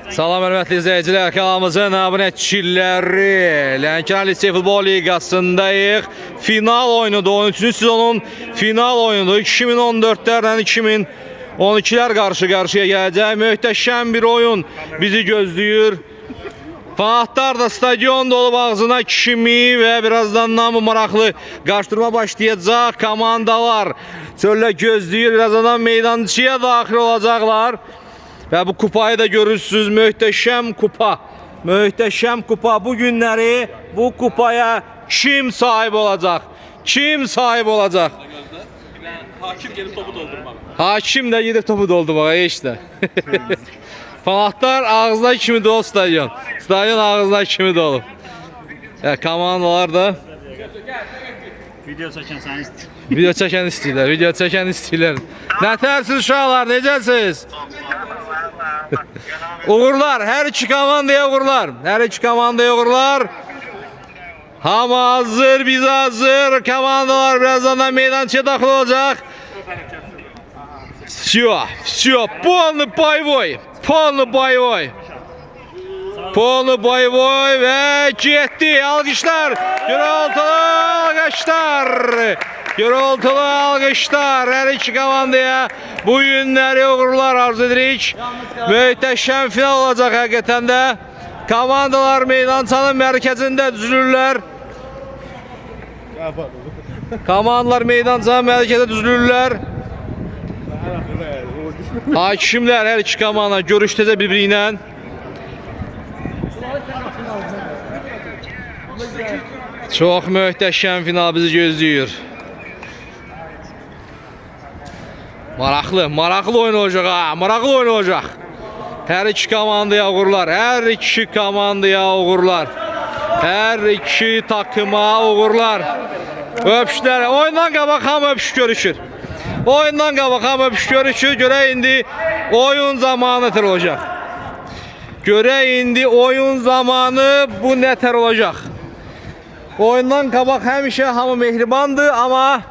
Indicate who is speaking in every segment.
Speaker 1: Salam hörmətli izləyicilər, kanalımızın abunəçiləri. Lənkəran Lisey Futbol Liqasındayıq. Final oyunudur, 13-cü sezonun final oyunudur. 2014-lərlə 2012-lər qarşı-qarşıya gələcək. Möhtəşəm bir oyun bizi gözləyir. Fanatlar da stadion dolub ağzına kimi və birazdan namı maraqlı qarşıdurma başlayacaq. Komandalar çöllə gözləyir, birazdan meydancıya daxil olacaqlar. Və bu kupayı da görürsünüz, möhtəşəm kupa. Möhtəşəm kupa. Bu günləri bu kupaya kim sahib olacaq? Kim sahib olacaq?
Speaker 2: Hakim gelip topu doldurmalı.
Speaker 1: Hakim də gedib topu doldurmağa, işte. Fanatlar ağzına kimi dolub stadion. Stadion ağzına kimi dolub. Komandalar da
Speaker 2: Video çeken sen istiyorsun.
Speaker 1: video çəkən istəyirlər, video çəkən istəyirlər. Nətərsiniz uşaqlar, necəsiniz? Uğurlar, hər iki komandaya uğurlar. Hər iki komandaya uğurlar. Hamı hazır, biz hazır. Komandalar birazdan da meydançaya daxil olacaq. Все, полный boy. Polny boy. Polny boy ve getdi. Alqışlar. Gürültülü alqışlar. Hər iki komandaya bu günləri uğurlar arzu edirik. Möhtəşəm final olacaq həqiqətən də. Komandalar meydançanın mərkəzində düzülürlər. Komandalar meydançanın mərkəzində düzülürlər. Hakimlər hər iki komanda görüşdəcə bir-biri ilə. Çox möhtəşəm final bizi gözləyir. Maraqlı oyun olacaq ha, maraqlı oyun olacaq. Hər iki komandaya uğurlar, hər iki komandaya uğurlar. Hər iki takıma uğurlar. Öpüşlər, oyundan qabaq hamı öpüş görüşür. Oyundan qabaq hamı öpüş görüşür. Görək indi oyun zamanı nətər olacaq. Görək indi oyun zamanı bu nətər olacaq. Oyundan qabaq həmişə hamı mehribandır, amma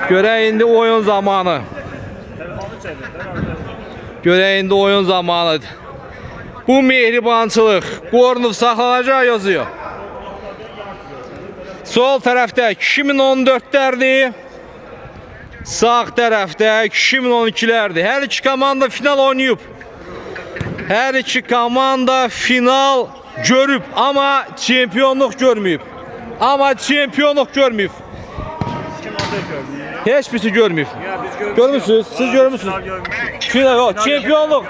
Speaker 1: görək indi oyun zamanı. Görək indi oyun zamanıdır. Bu mehribançılıq qorunub saxlanacaq yazıyor. Sol tərəfdə 2014'lərdir. Sağ tərəfdə 2012'lərdir. Hər iki komanda final oynayıb. Hər iki komanda final görüb, amma çempionluq görməyib. Heç birisi görməyib. Görmüsünüz? Siz görmüsünüz? Final yok. Çempionluq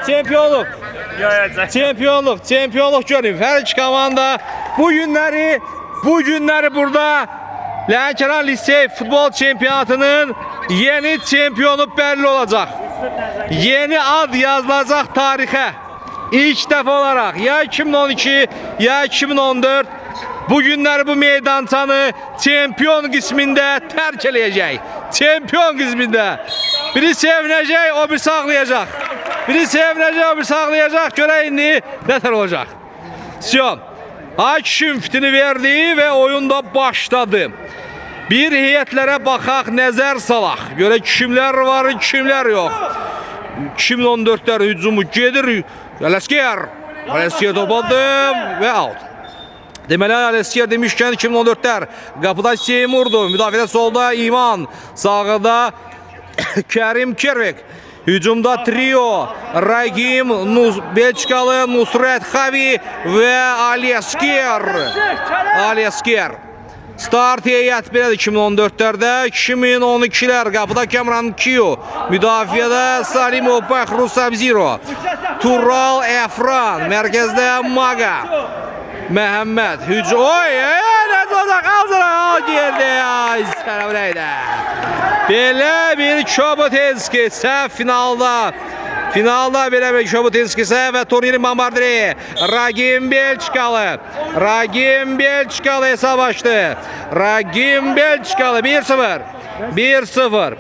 Speaker 1: görməyib. Hər iki komanda bu günləri burada Lənkəran Lisey Futbol Çempionatının yeni çempionu belli olacaq. Yeni ad yazılacaq tarixə. İlk dəfə olaraq ya 2012 ya 2014 bu günləri bu meydançanı çempion qismində tərk eləyəcək. Çempion qismində. Biri sevinəcək, o bir saxlayacaq. Görək indi nətər olacaq. Sion. Hakim fitini verdi ve oyunda başladı. Bir heyətlərə baxaq, nəzər salaq. Görək kimlər var, kimlər yox. 2014'lər hücumu gedir. Aleskiyer topladı ve out. Deməli Aleskiyer demişkən 2014'lər qapıda Seymurdu. Müdafiədə solda İman. Sağda Kerim Kervik. Hücumda trio Ragim, Belçikalı Nusret Xavi və Aleskiyer. Start heyət belədir 2014'lərdə. 2012'lər qapıda Kamran Kiyo. Müdafiədə Salimov Baxru Sabziro. Tural Efran. Mərkəzdə Maga. Məhəmməd. Hücum. Nəzə olacaq? Alzına. Geldi. Sənə neydi? Belə bir Çobotinski səhv finalda. Belə bir Çobotinski səhv və turnirin bombardiri. Ragim Belçikalı hesab açdı. 1-0.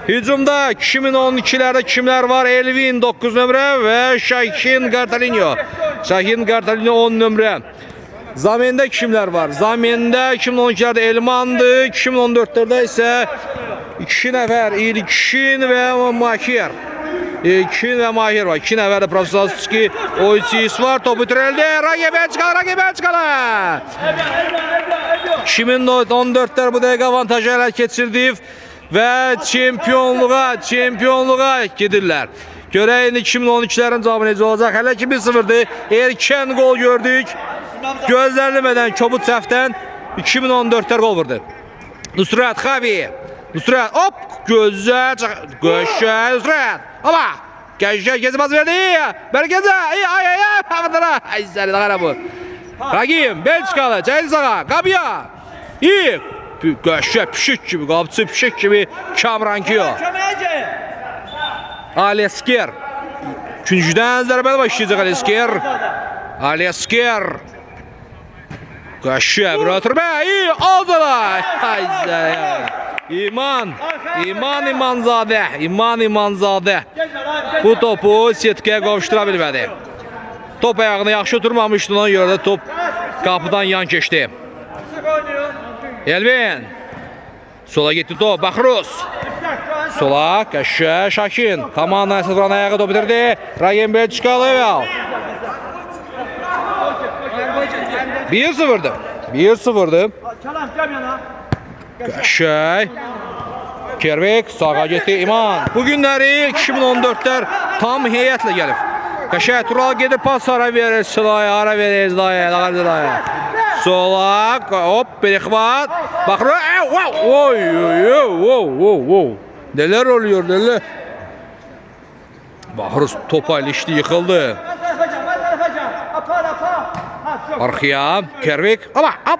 Speaker 1: Hücumda 2012'lerde kimler var? Elvin 9 nömrə və Şahin Qartalinyo 10 nömrə. Zamində kimler var? Zamində 2012'lerde Elmandı, 2014'lerde ise 2 nəfər İlkin və Makir. İki ve Mahir var. İki nəfər də Professorski Oysis var. Topu itirildi. Rakibe çıkalı. 2014'lər bu dəqiqə avantajı ələ keçirdi və çempionluğa gedirlər. Görək indi 2012'lerin cavabı necə olacaq. Hələ ki 1-0'dır. Erkən gol gördük. Gözlənilmədən kobud səhvdən 2014'lər gol vurdu. Nusrat Xavi. Nusrat hop gözəl Nusrat. Ama Gəncə gezmez verdi. Merkeze. Ay. Havadara. Ay səni daha bu. Ragim Belçikalı. Cahil sağa. Qabiya. İyi. Göşə pişik gibi. Qapçı pişik gibi. Kamrankiyo. Alesker. Üçüncüdən zərbələ başlayacaq Alesker. Qaşı bir oturma. İyi aldılar. Ay səni. İmanzadə. Bu topu setkaya qovuştura bilmədi. Top ayağını yaxşı oturmamışdı, ona görə də top qapıdan yan keçdi. Elvin. Sola getdi top, Baxruz. Sola, Qəşə, Şakin. Komanda əsas vuran ayağı top bitirdi. Ragim Belçikalı və 1-0'dı. 1-0'dı. Qəşəy. Kervik sağa getdi İman. Bu günləri 2014'lər tam heyətlə gəlib. Qəşəy Tural gedir pas ara verir Sılaya, Zilaya. Sola hop Berikvat. Baxır. Oy. Neler oluyor neler? Baxır topa ilişdi yıkıldı. Arxaya Kervik. Ama hop.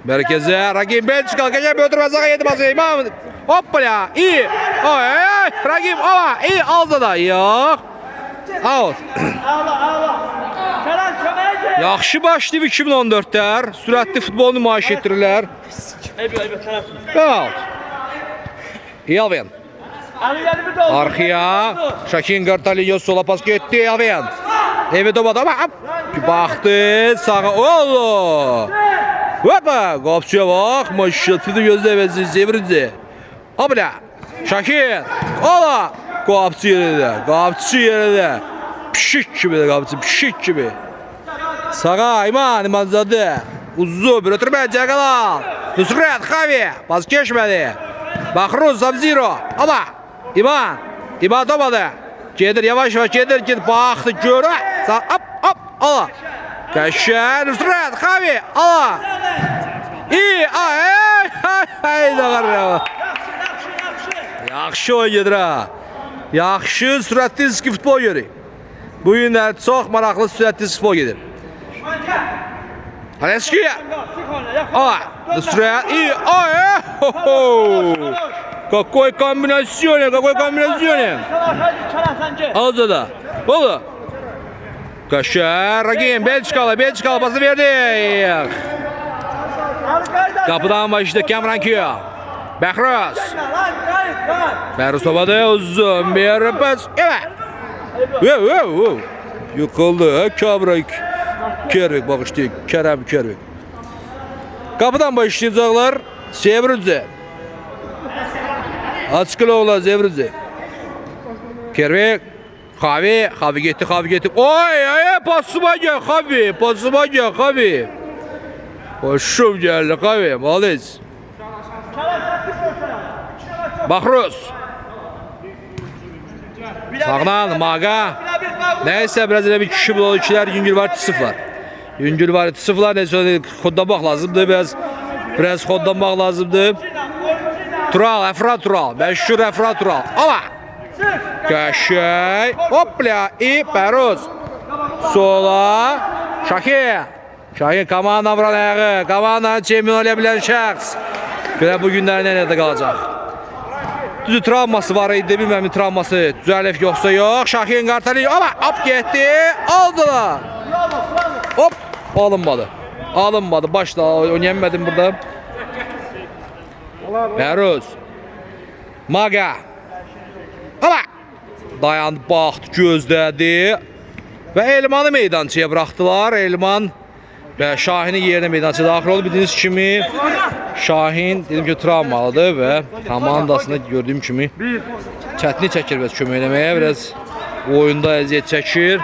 Speaker 1: Merkeze Ragim Belçikalı Qəşəy ötürmə sağa yedi bası İman. Hoppala iyi. Ay. Ragim ama iyi aldı da. Yok. Out. Yaxşı başlayıb 2014'lər. Sürətli futbol nümayiş etdirirlər. Out. Elvin. Arxaya Şakin Qartaliyo sola pas getdi Elvin. Evi topadı ama baxdı sağa. Oldu. Hoppa. Qapçıya bax. Maşatını gözləməsin Sevrinci. Abla. Şakin. Ola. Qapçı yerində. Pişik gibi de qapçı. Pişik gibi. Sağa İmanzadə. Uzun bir ötürmə Cəqalal. Nusrat Xavi. Pas keçmədi. Baxruz Sabziro. Ama İman topadı. Gedir yavaş gedir. Baxdı görə. Hop. Ala. Qəşəy Nusrat Xavi. Ala. İyi. Ay da yaxşı oyun gedir ha. Yaxşı sürətli futbol görür. Bu günlər çox maraqlı sürətli futbol gedir. Aleskiya. Nusrat iyi. Какой комбинацион. Aldı da. Oldu. Qəşəy Ragim Belçikalı pası verdi. Kapıdan başladı Kamrankiyo. Bəhruz topadı uzun bir pas. Evet. Yıkıldı. Kervik bağışlayın. Kerem Kervik. Kapıdan başlayacaklar. Sevrinci. Açıklı oğlan Sevrinci. Kervik. Xavi getdi. Oy pasıma gel Xavi. Hoşum geldi Xavi. Malız. Baxruz. Sağdan Maga. Neyse biraz elə bir kişi bulur. İkilər Yüngül var 0. Neyse kodlamaq lazımdır. Biraz kodlamaq lazımdır. Efra Tural. Məşhur Efra Tural. Ama. Qəşəy. Hopla. Bəhruz. Sola. Şahin komanda vuran ayağı. Komandanın çempion olabilen şəxs. Görə bu günlər nerede qalacaq? Düzü travması var idi, bilməm travması düzəlif yoxsa yox. Şahin Qartaliyo ama hop getdi. Aldılar. Hop alınmadı. Başla oynayamadım burada. Bəhruz. Maga. Ama dayandı, baxdı, gözlədi. Və Elmanı meydançaya bıraktılar. Elman Və Şahinin yerinə meydançaya daxil oldu. Bildiyiniz kimi Şahin dedim ki travmalıdır və komandasında gördüyüm kimi çətinlik çəkir biraz kömək eləməyə, biraz oyunda əziyyət çəkir.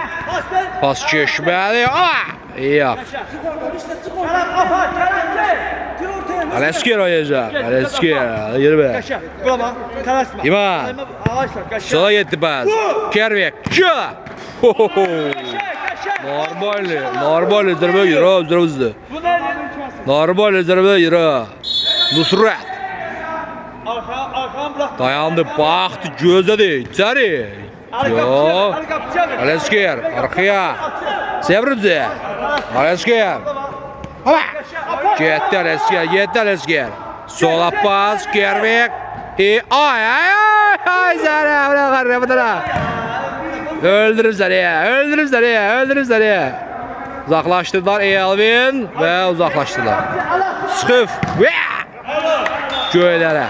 Speaker 1: Pas keçməli. Yox. Alesker oynayacaq. Alesker. Yürü be. İman. Sola getdi pas. Kervek. Normal zərbə yürü. Normal zərbə yürü. Nusrat. Dayandı, baxdı, gözlədi. İçəri. Yox. Alesker. Arxaya. Sevrücü. Alesker. Getdi Alesker. Sola pas. Kervek. Ay zərə. Öldürüb zəriyə. Uzaqlaşdırdılar Elvin və uzaqlaşdırdılar. Sıxıf. Göylərə.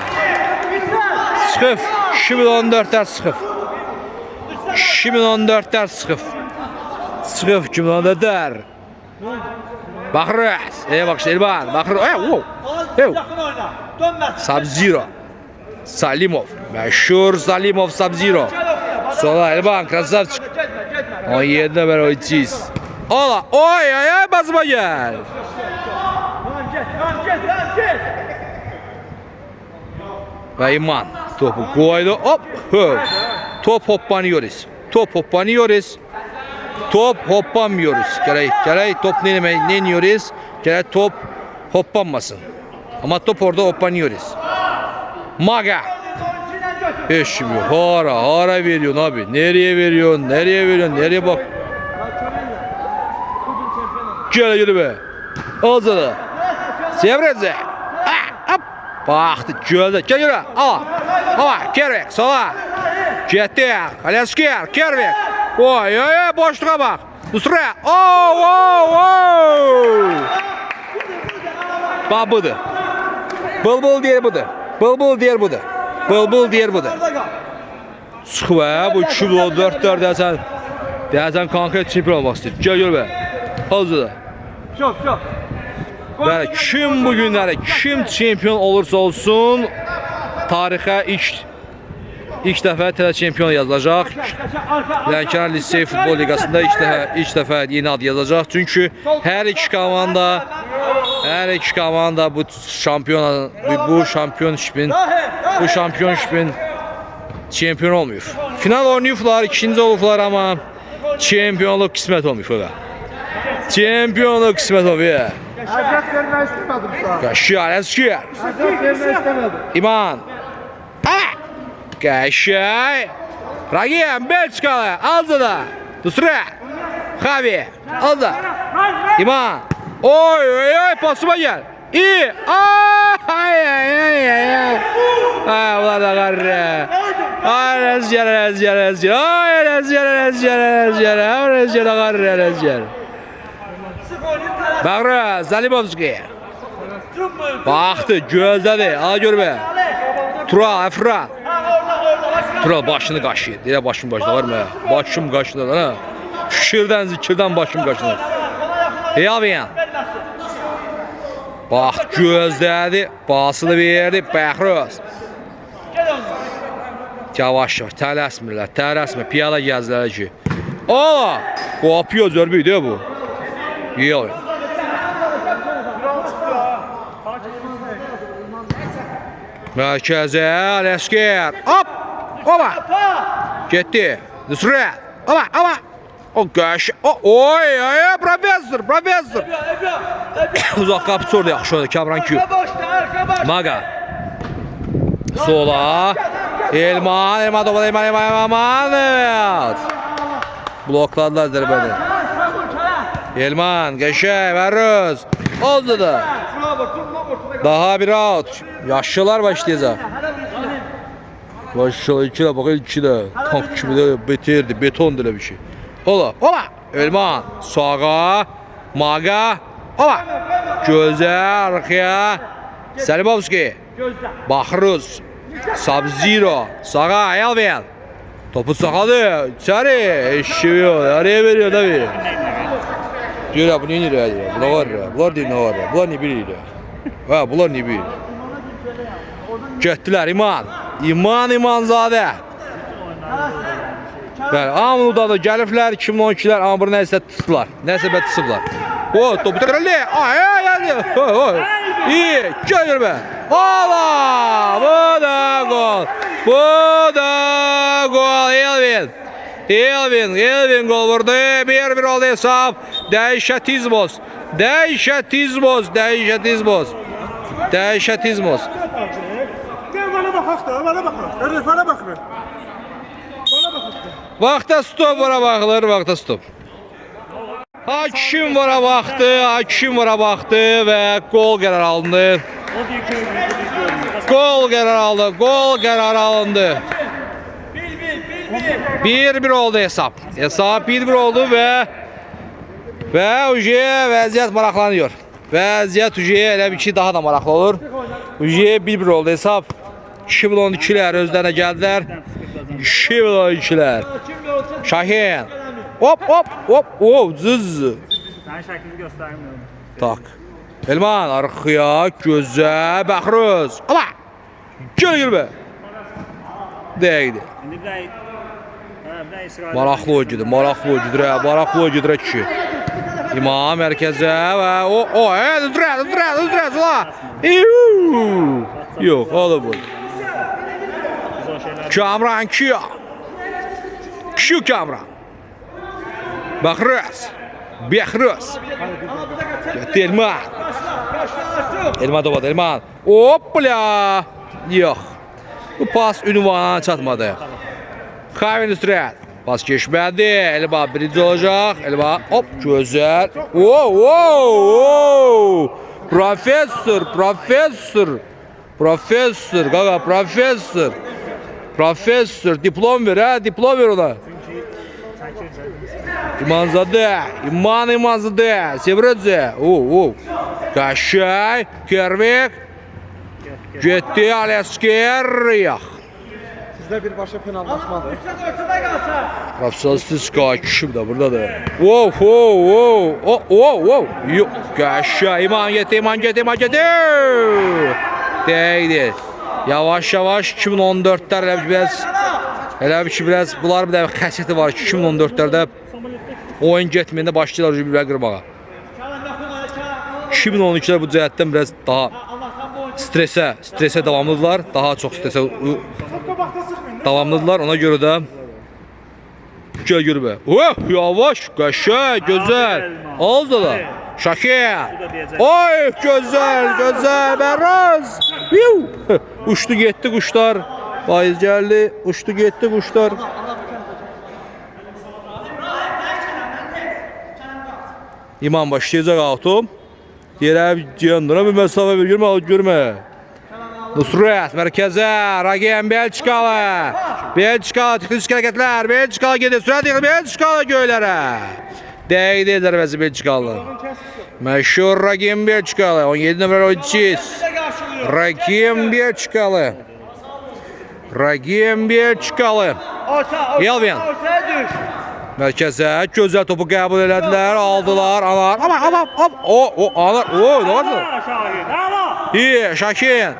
Speaker 1: Sıxıf. 2014-lər sıxıf. 2014-lər sıxıf. Sıxıf 2014-lər. Baxırız. Baxış Elvan. Baxırız. Sub-Zero. Salimov. Məşhur Salimov Sub-Zero. Sola Elvan. Krasavçık. 17'de ben oyuncuyiz. Ola. Oy basma gel. Ve İman topu koydu. Hop. Top hoppanıyoruz. Top hoppanmıyoruz. Gerek top ne yiyoruz? Gerek top hoppanmasın. Ama top orada hoppanıyoruz. Maga. Eşim yok. Hara veriyorsun abi. Nereye veriyorsun? Nereye bak. Gel yürü be. Olsa Sevreze. Baktı gölde. Gel yürü. Kervek sola. Gitti. Alesker. Kervek. Oy boşluğa bak. Usra. Bak budur. Bıl diyer budur. Sıxva bu 2014'lər deyəsən konkret çempion olmaq istəyir. Gel gör be. Hazır. Çok. Və kim bu günləri kim çempion olursa olsun tarixə ilk dəfə tələ çempion yazılacaq. Lənkəran Lisey Futbol Liqasında ilk dəfə yeni ad yazacaq. Çünki hər iki komanda bu şampiyonşipin çempion olmuyor. Final oynayıblar, ikinci olublar ama çempionluq qismət olmuyor. Çempionluq qismət olmuyor.
Speaker 3: Əcət vermək istəmədim sana.
Speaker 1: Qəşər.
Speaker 3: Əcət vermək istəmədim.
Speaker 1: İman. Qəşər. Ragim Belçikalı. Aldı da. Dusra. Xavi. Aldı. İman. Oy pasıma gel. İyi. Ay. Ulan da qarrı. Rezger. Ay rezger qarrı. Bağrı Zalimovski. Baxdı, gözlədi. Al gör be. Tural, Əfra. Tural başını qaşıyır. Deyə başım qaşıdı var mı? Başım qaşıdı ha. Fikirdən, zikirdən başım qaşıdı. Elvin. Bax, gözlədi. Basılı verdi. Bəxruz. Yavaş. Tələsmir. Piyala gəzdilər ki. Qapıyor zörbü deyil bu. Elvin. Mərkəzə, Alesker. Hop! Getdi. Nusrat. O qaş. Oy, professor. Uzaq qapı sordu yaxşı oldu. Kamran Q. Maga. Sola. Elman topu Elman. Evet. Blokladılar zərbəni. Elman, qəşəng, Vərruz. Oldu da. Daha bir out. Yaşlılar başlayacaq. Maşallah iki de bakın iki de. Tank kimi de beterdi. Beton böyle bir şey. Ola. Elman. Sağa. Maga. Ola. Gözler arkaya. Salimovski. Bahruz. Sub-Zero. Sağa. Elvin. Topu sakadı. İçeri. Eşiyor. Araya veriyor tabii. Diyor ya bu ne diyor ya? Bunlar var ya. Bunlar değil ne var ya? Bunlar ne biliyor? Ha bunlar ne biliyor? Getdilər İman. İmanzadə. Bəli, Amnuda da gəliblər 2012-lər amma bunu nəsə tutdular. Nəsə bə tutublar. O, topu tərəli. Ay, ay. İyi, gəlir bə. Hala! Bu da gol. Bu da gol. Elvin gol vurdu. 1-1 oldu hesab. Dəhşətizmoz.
Speaker 3: Bana baxaq da, bana baxaq. Bana baxır.
Speaker 1: Vaxta stop vara baxılır, Hakim vara baxdı və gol qərar alındı. Gol qərar alındı. 1-1 oldu hesab. Hesab 1-1 oldu və vəziyyət maraqlanıyor. Vəziyyət elə bir ki daha da maraqlı olur. 1-1 oldu hesab. 2012'ler özlerine geldiler. 2012'ler. Şahin. Hop. Zız.
Speaker 2: Ben şeklini göstermiyorum.
Speaker 1: Tak. Elman arkaya göze bakırız. Ama. Gel be. Değdi.
Speaker 2: Şimdi bir İsrail.
Speaker 1: Maraqlı oyuncudur ki. İmam mərkəzə və üzrə. Yox, ola bu. Kamran Kyo. Kamran. Bəxrəz. Getdi Elman. Elman. Hopla. Yox. Bu pas ünvana çatmadı. Kavin üstürət. Pas geçmədi. Elba birinci olacaq. Elba hop gözəl. Profesör. Qaqa profesör. Diplom ver ona. İmanzadə. Sevrəcə. Qaşay. Kervik. Getdi Alesker.
Speaker 3: Sizdə birbaşa penallaşmadır.
Speaker 1: Rapsastıska kişi de burada da. Yok. Kaşa İman getir. Değdi. Yavaş 2014'lər elə bir ki biraz bunlar bir də xəsiyyəti var ki 2014'lərdə oyun getməyəndə başlayırlar bir qırmağa. 2012'lər bu cəhətdən biraz daha stresə davamlıdırlar. Daha çox stresə davamlıdırlar. Ona görə də gör be. Yavaş, qaşa, gözəl. Aldı da. Şakir. Oy, gözəl. Bəraz. Uçdu getdi quşlar. Faiz gəldi. Uçdu getdi quşlar. İman başlayacaq auto. Yerə yandıra bir məsafə ver. Görmə. Nusret mərkəzə. Ragen Belçikalı. Texnik hərəkətlər. Belçikalı gedir. Sürət yıxır. Belçikalı göylərə. Değdi zərbəsi Belçikalı. Məşhur Ragen Belçikalı. 17 nömrə oyunçu. Ragen Belçikalı. Elvin. Mərkəzə gözəl topu qəbul elədilər. Aldılar. Anar. Anar. Ne var mı? İyi. Şakin.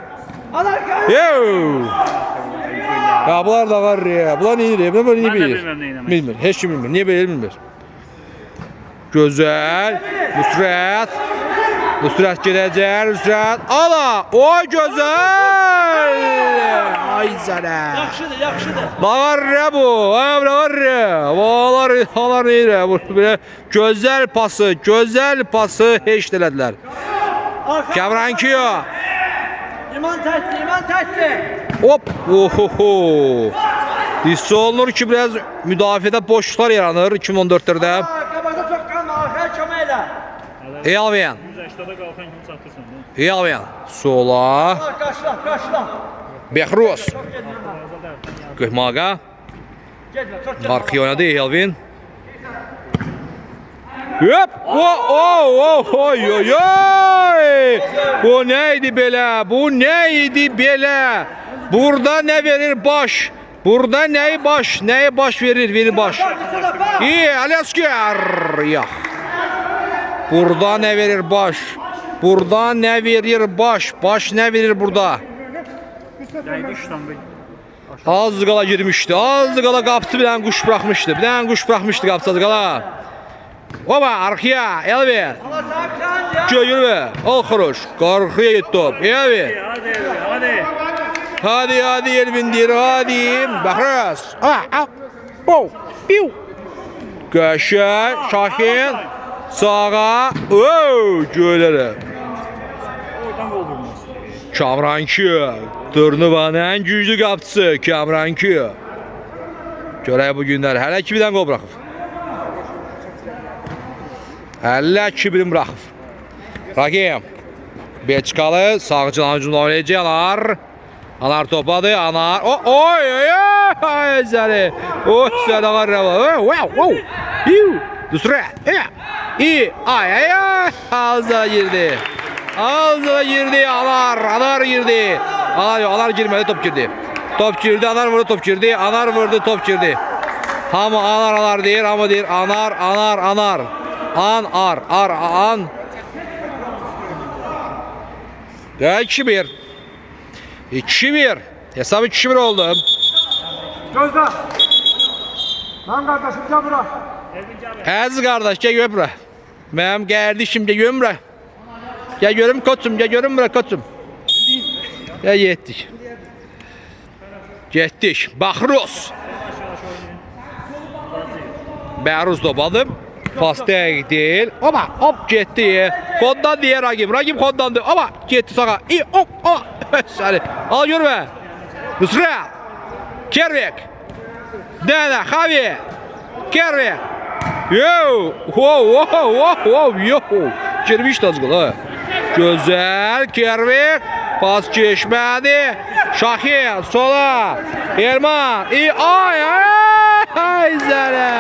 Speaker 1: Ya bunlar da var ya. Bunlar ne bilir? Bilmir. Heç kim bilmir. Niye böyle bilmir? Güzel. Nusret gedəcək. Nusret. Ala. O güzel. Ay sənə. Yaxşıdır. Var ya bu. Var ya. Onlar neyirə? Böyle güzel pası heç elədilər. Kamran Kyo. İman təkli. Hop. Hiss olunur ki biraz müdafiədə boşluqlar yaranır 2014'lerde.
Speaker 3: Qabaqda çox qalma, arxaya kömək elə.
Speaker 1: Elvin.
Speaker 2: 180'da qalxan kimi çatırsan.
Speaker 1: Elvin. Sola.
Speaker 3: Qaşla.
Speaker 1: Behruz. Qıhmağa. Arxaya oynadı Elvin. Hop! Oy! Bu neydi belə? Burada ne verir baş? Burada neyi baş verir? Verir baş. İyi, Alesker. Yox. Burada ne verir baş? Burada ne verir baş? Baş ne verir burada?
Speaker 2: Dəydi 3 tamba.
Speaker 1: Az qala girmişdi. Az qala qapısı bir dənə quş buraxmışdı. Bir dənə quş buraxmışdı qapısı az qala. Oba arkaya Elvi. Görür. Al xoruş. Qarxıya getdi top. Elvi.
Speaker 2: Hadi.
Speaker 1: Hadi Elvin deyir. Hadi. Baxırız. Bow. Piu. Qəşəng. Şahin. Sağa. Göylərə.
Speaker 2: Oradan gol vurmaz.
Speaker 1: Kamranki. Turnuvanın ən güclü qapısı Kamranki. Görək bu günlər hələ ki bir dənə qol buraxıb. Hələ ki birim buraxıb. Rakim. Belçikalı sağcı ancunla oynayacaq Anar. Anar topladı. Anar. Oy. Zəli. Oy zəli var. Wow. Düstre. Ay. Ağzına girdi. Anar girdi. Anar girmedi, top girdi. Top girdi, Anar vurdu, top girdi. Anar vurdu, top girdi. Hamı anar deyir, hamı deyir anar. An. 2-1. 2-1. Hesabı 2-1 oldu.
Speaker 3: Gözde. Lan kardeşim gel bura.
Speaker 1: Əziz qardaş, gəl gör bura. Mənim qardaşım gəl görüm bura. Gəl görüm koçum, gəl görüm bura koçum. Gəl getdik. Baxruz. Bəhruz topladı. Pas dəqiq deyil. Hop getdi. Koddan deyir Ragim koddandı. Getdi sağa. Səni. Al görmə. Nusrat. Kervik. Dana Xavi. Kervik. Yo. Girmişdi az qala. Gözəl Kervik. Pas keçmədi. Şahin sola. Erman. Ay zələ.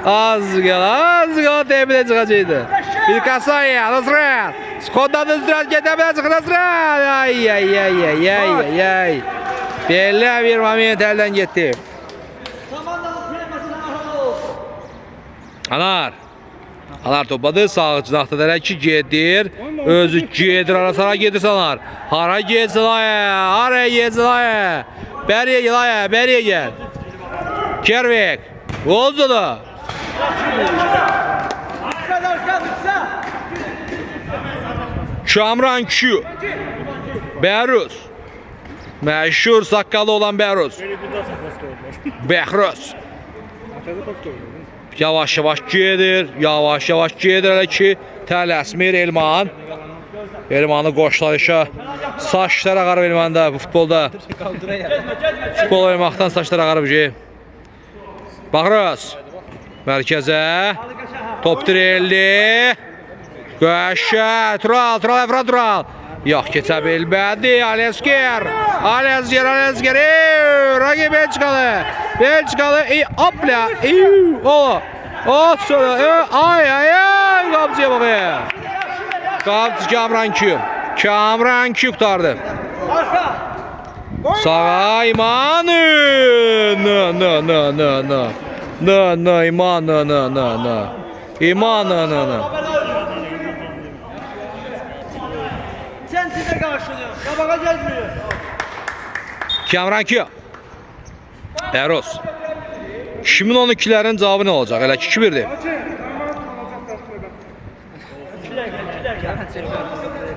Speaker 1: Az qala təminə çıxacaqdı. Bir kasaya, Nusrat. Skoddan Nusrat getəminə çıxır Nusrat. Ay. Belə bir moment əldən getdi. Anar topladı, sağcı axtadaraq ki gedir. Özü gedir, arasına gedir Anar. Hara getsin ay. Bəriyə gəl. Kervik. Oldu da. Kamranki. Bəhruz. Məşhur saqqalı olan Bəhruz. Bəhruz. Yavaş gedir hələ ki tələsmir Elman. Elmanı qoşlar işə. Saçlar ağarıb Elmanda bu futbolda. Futbol oynamaqdan saçlar ağarıb ki. Baxırız. Mərkəzə. Top direldi. Qəşə. Tural. Yox, keçə bilmədi. Alezger. Ragim Belçikalı. Hopla. O sonra. Ay. Qapçıya bax. Qapçı Kamranki qurtardı. Sağa İman. İman.
Speaker 3: Sen size karşılıyor. Kabağa gelmiyor.
Speaker 1: Kamranki. Bəhruz. 2012-lərin cavabı nə olacaq? Elə 2-1'dir.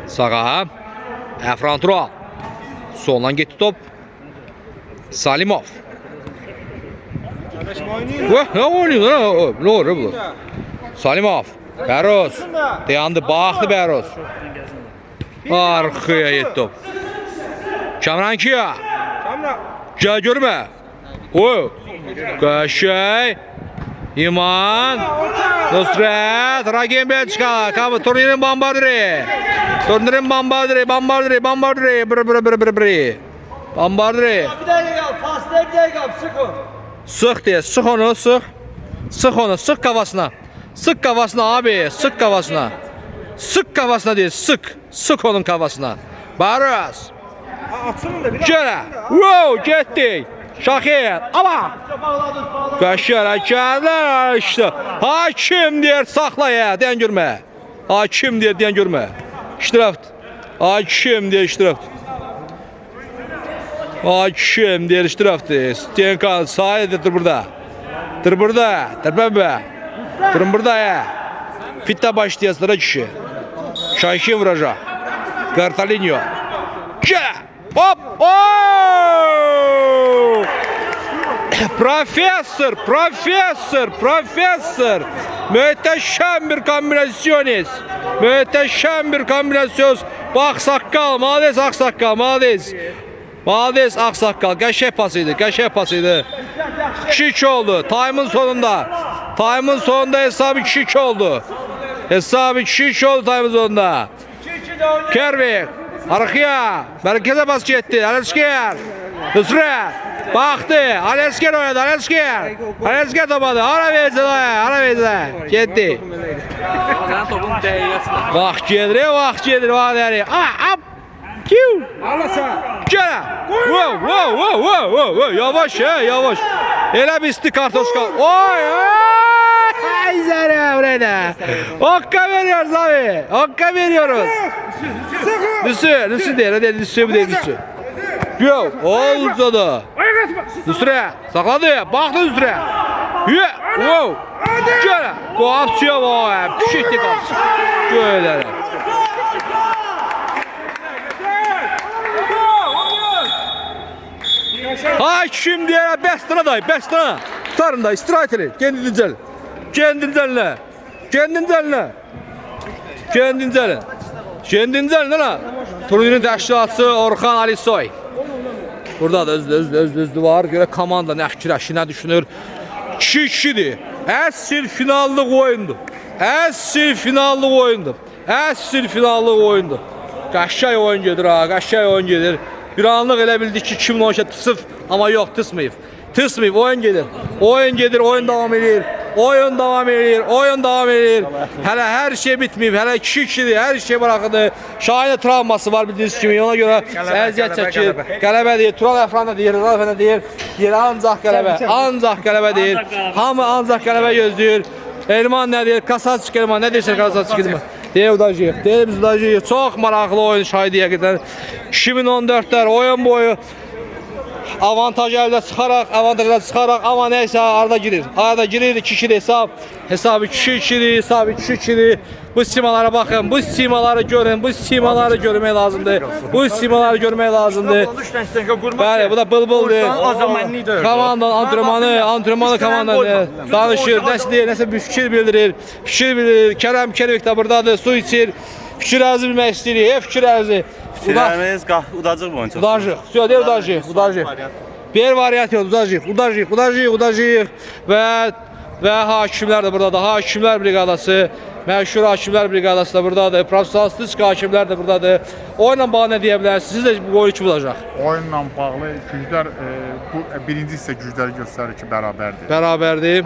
Speaker 1: Sağa. Əfran Tural. Soldan getdi top. Salimov. Ne oynuyor? Ne olur bu? Salimov. Bəhruz. Dayandı, baxdı Bəhruz. Arxaya getdi top. Kamranki. Gəl görmə. Qəşəng. İman. Nusrat. Ragim Belçika. Turnirin bombardiri. Bombardiri. Bombardiri.
Speaker 3: Bir dakika kal. Pasla bir dakika kal. Sık o.
Speaker 1: Sık diye. Sık onu. Sık onu. Sık kafasına. Sık kafasına abi. Sık kafasına. Sık kafasına değil. Sık onun kafasına. Barış.
Speaker 3: Açsın da bir
Speaker 1: Gələ. Wow, getdik. Şakir. Ama. Qəşəng hərəkətlər işte. Hakim deyir saxlaya, deyən görmə. Hakim deyir, deyən görmə. İştiraf. Hakim deyir iştiraf. Hakim deyir iştirafdır. Stenkan sahidir burada. Dur burada. Dur durun burada ya. Fitta başlayacaq sıra kişi. Şahin vuracaq. Kartalinho. Hop! Oh! Profesör. Müteşem bir kombinasyoniz. Müteşem bir kombinasyon. Bak sakkal, malades aksakkal, malades. Malades aksakkal. Qəşəng pasıydı. 2-2 oldu. Time'ın sonunda hesabı 2-2 oldu. Hesabı 2-2 oldu time'ın sonunda. Kervik. Arkaya. Merkeze bas getdi. Alesker. Nusret. Baktı. Alesker oynadı. Alesker topadı. Ara verdi. Getdi.
Speaker 2: Sen topun dəqiqəsində.
Speaker 1: Vaxt gedir. Up. Kiu. Gel. Wow. Yavaş. Elə bir isti kartoşka. Oy. Ay zərə burada. Okka veriyoruz abi. Nüsü değil. Nüsü. Yo. Oldu da. Nüsre. Sakladı. Baktı Nüsre. Wow. Gel. Kapsıyor vay. Pişikti kapsıyor. Böyle. Hakim diye bestana day, bestana. Tutarın da istirahat edin. Kendinizden lan. Turnurin təşkilatçısı Orxan Alisoy. Burada da özü var. Görə komanda nə fikirləşir, nə düşünür. 2-2'dir. Əsl finallıq oyundur. Qəşəng oyun gedir. Bir anlıq elə bildik ki 2012 tısıf ama yok tısmayıb. Oyun gedir, oyun devam edir. Hələ hər şey bitməyib. Hələ 2-2'dir. Hər şey bırakıldı. Şahin'in travması var bildiğiniz kimi. Ona göre əziyyət çəkir. Qələbə deyir. Tural Əfran deyir. Ancaq qələbə deyir. Hamı ancaq qələbə gözləyir. Elman nə deyir? Kasatçıq Elman. Nə deyirsən Kasatçıq Elman? Deyir Udacıyev. Çox maraqlı oyun şahidi həqiqətən. 2014'lər oyun boyu avantajla çıxaraq amma neyse arada girir 2-2 hesab 2-2'dir. Bu simalara bakın, bu simaları görün, bu simaları görmək lazımdır. Bəli, bu da bılbıldır. Komandanın antrenmanı komandanın danışır, nəsə bir fikir bildirir. Kerem Kervik de buradadır, su içir. Fikirlərinizi bilmək istəyirik, fikirlərinizi.
Speaker 4: Fikirlərimiz Udacıq bu oyuncu.
Speaker 1: Udacıq. Bir variant yok, Udacıq və hakimlər də buradadır. Hakimlər briqadası, məşhur hakimlər briqadası da buradadır. Professionalistik hakimlər də buradadır. Oyunla bağlı nə deyə bilərsiniz? Siz də bu oyun kim olacaq?
Speaker 5: Oyunla bağlı güclər bu birinci hissə gücləri göstərir ki,
Speaker 1: Bərabərdir.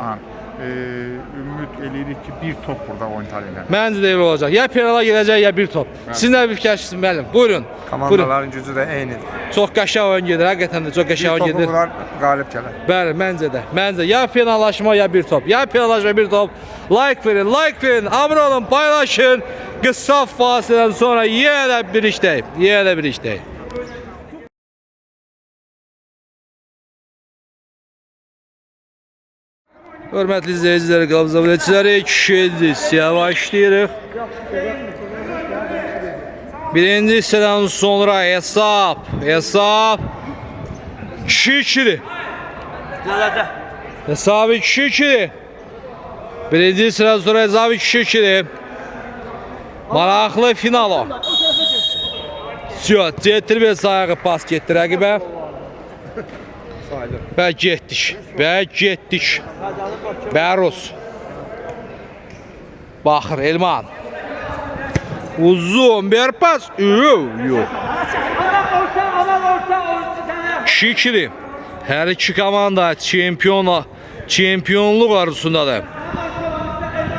Speaker 5: Ümid eləyirik ki, bir top burada oyun taleyində.
Speaker 1: Məncə də elə olacaq. Ya penala gələcək, ya bir top. Siz nə bir fikirləşirsiniz müəllim? Buyurun.
Speaker 6: Komandaların gücü də eynidir.
Speaker 1: Çox qəşəng oyun gedir, həqiqətən də çox qəşəng oyun gedir.
Speaker 6: Bunlar qalib gələr.
Speaker 1: Bəli, məncə də. Ya penallaşma, ya bir top. Like verin, abone olun, paylaşın. Qısa fasilədən sonra yenə də birlikdəyik. Hörmətli izləyicilər, qabzavlətçiləri, kişiyə başlayırıq. Birinci hissədən sonra hesab 2-2'dir. Hesabı 2-2'dir. Birinci hissədən sonra hesabı 2-2'dir. Maraqlı final o. Getir bir sayağı pas getdi rəqibə. Və getdik. Bərus. Baxır Elman. Uzun bir pas. Yox. 2-2'dir. Hər iki komanda çempionluq arzusundadır.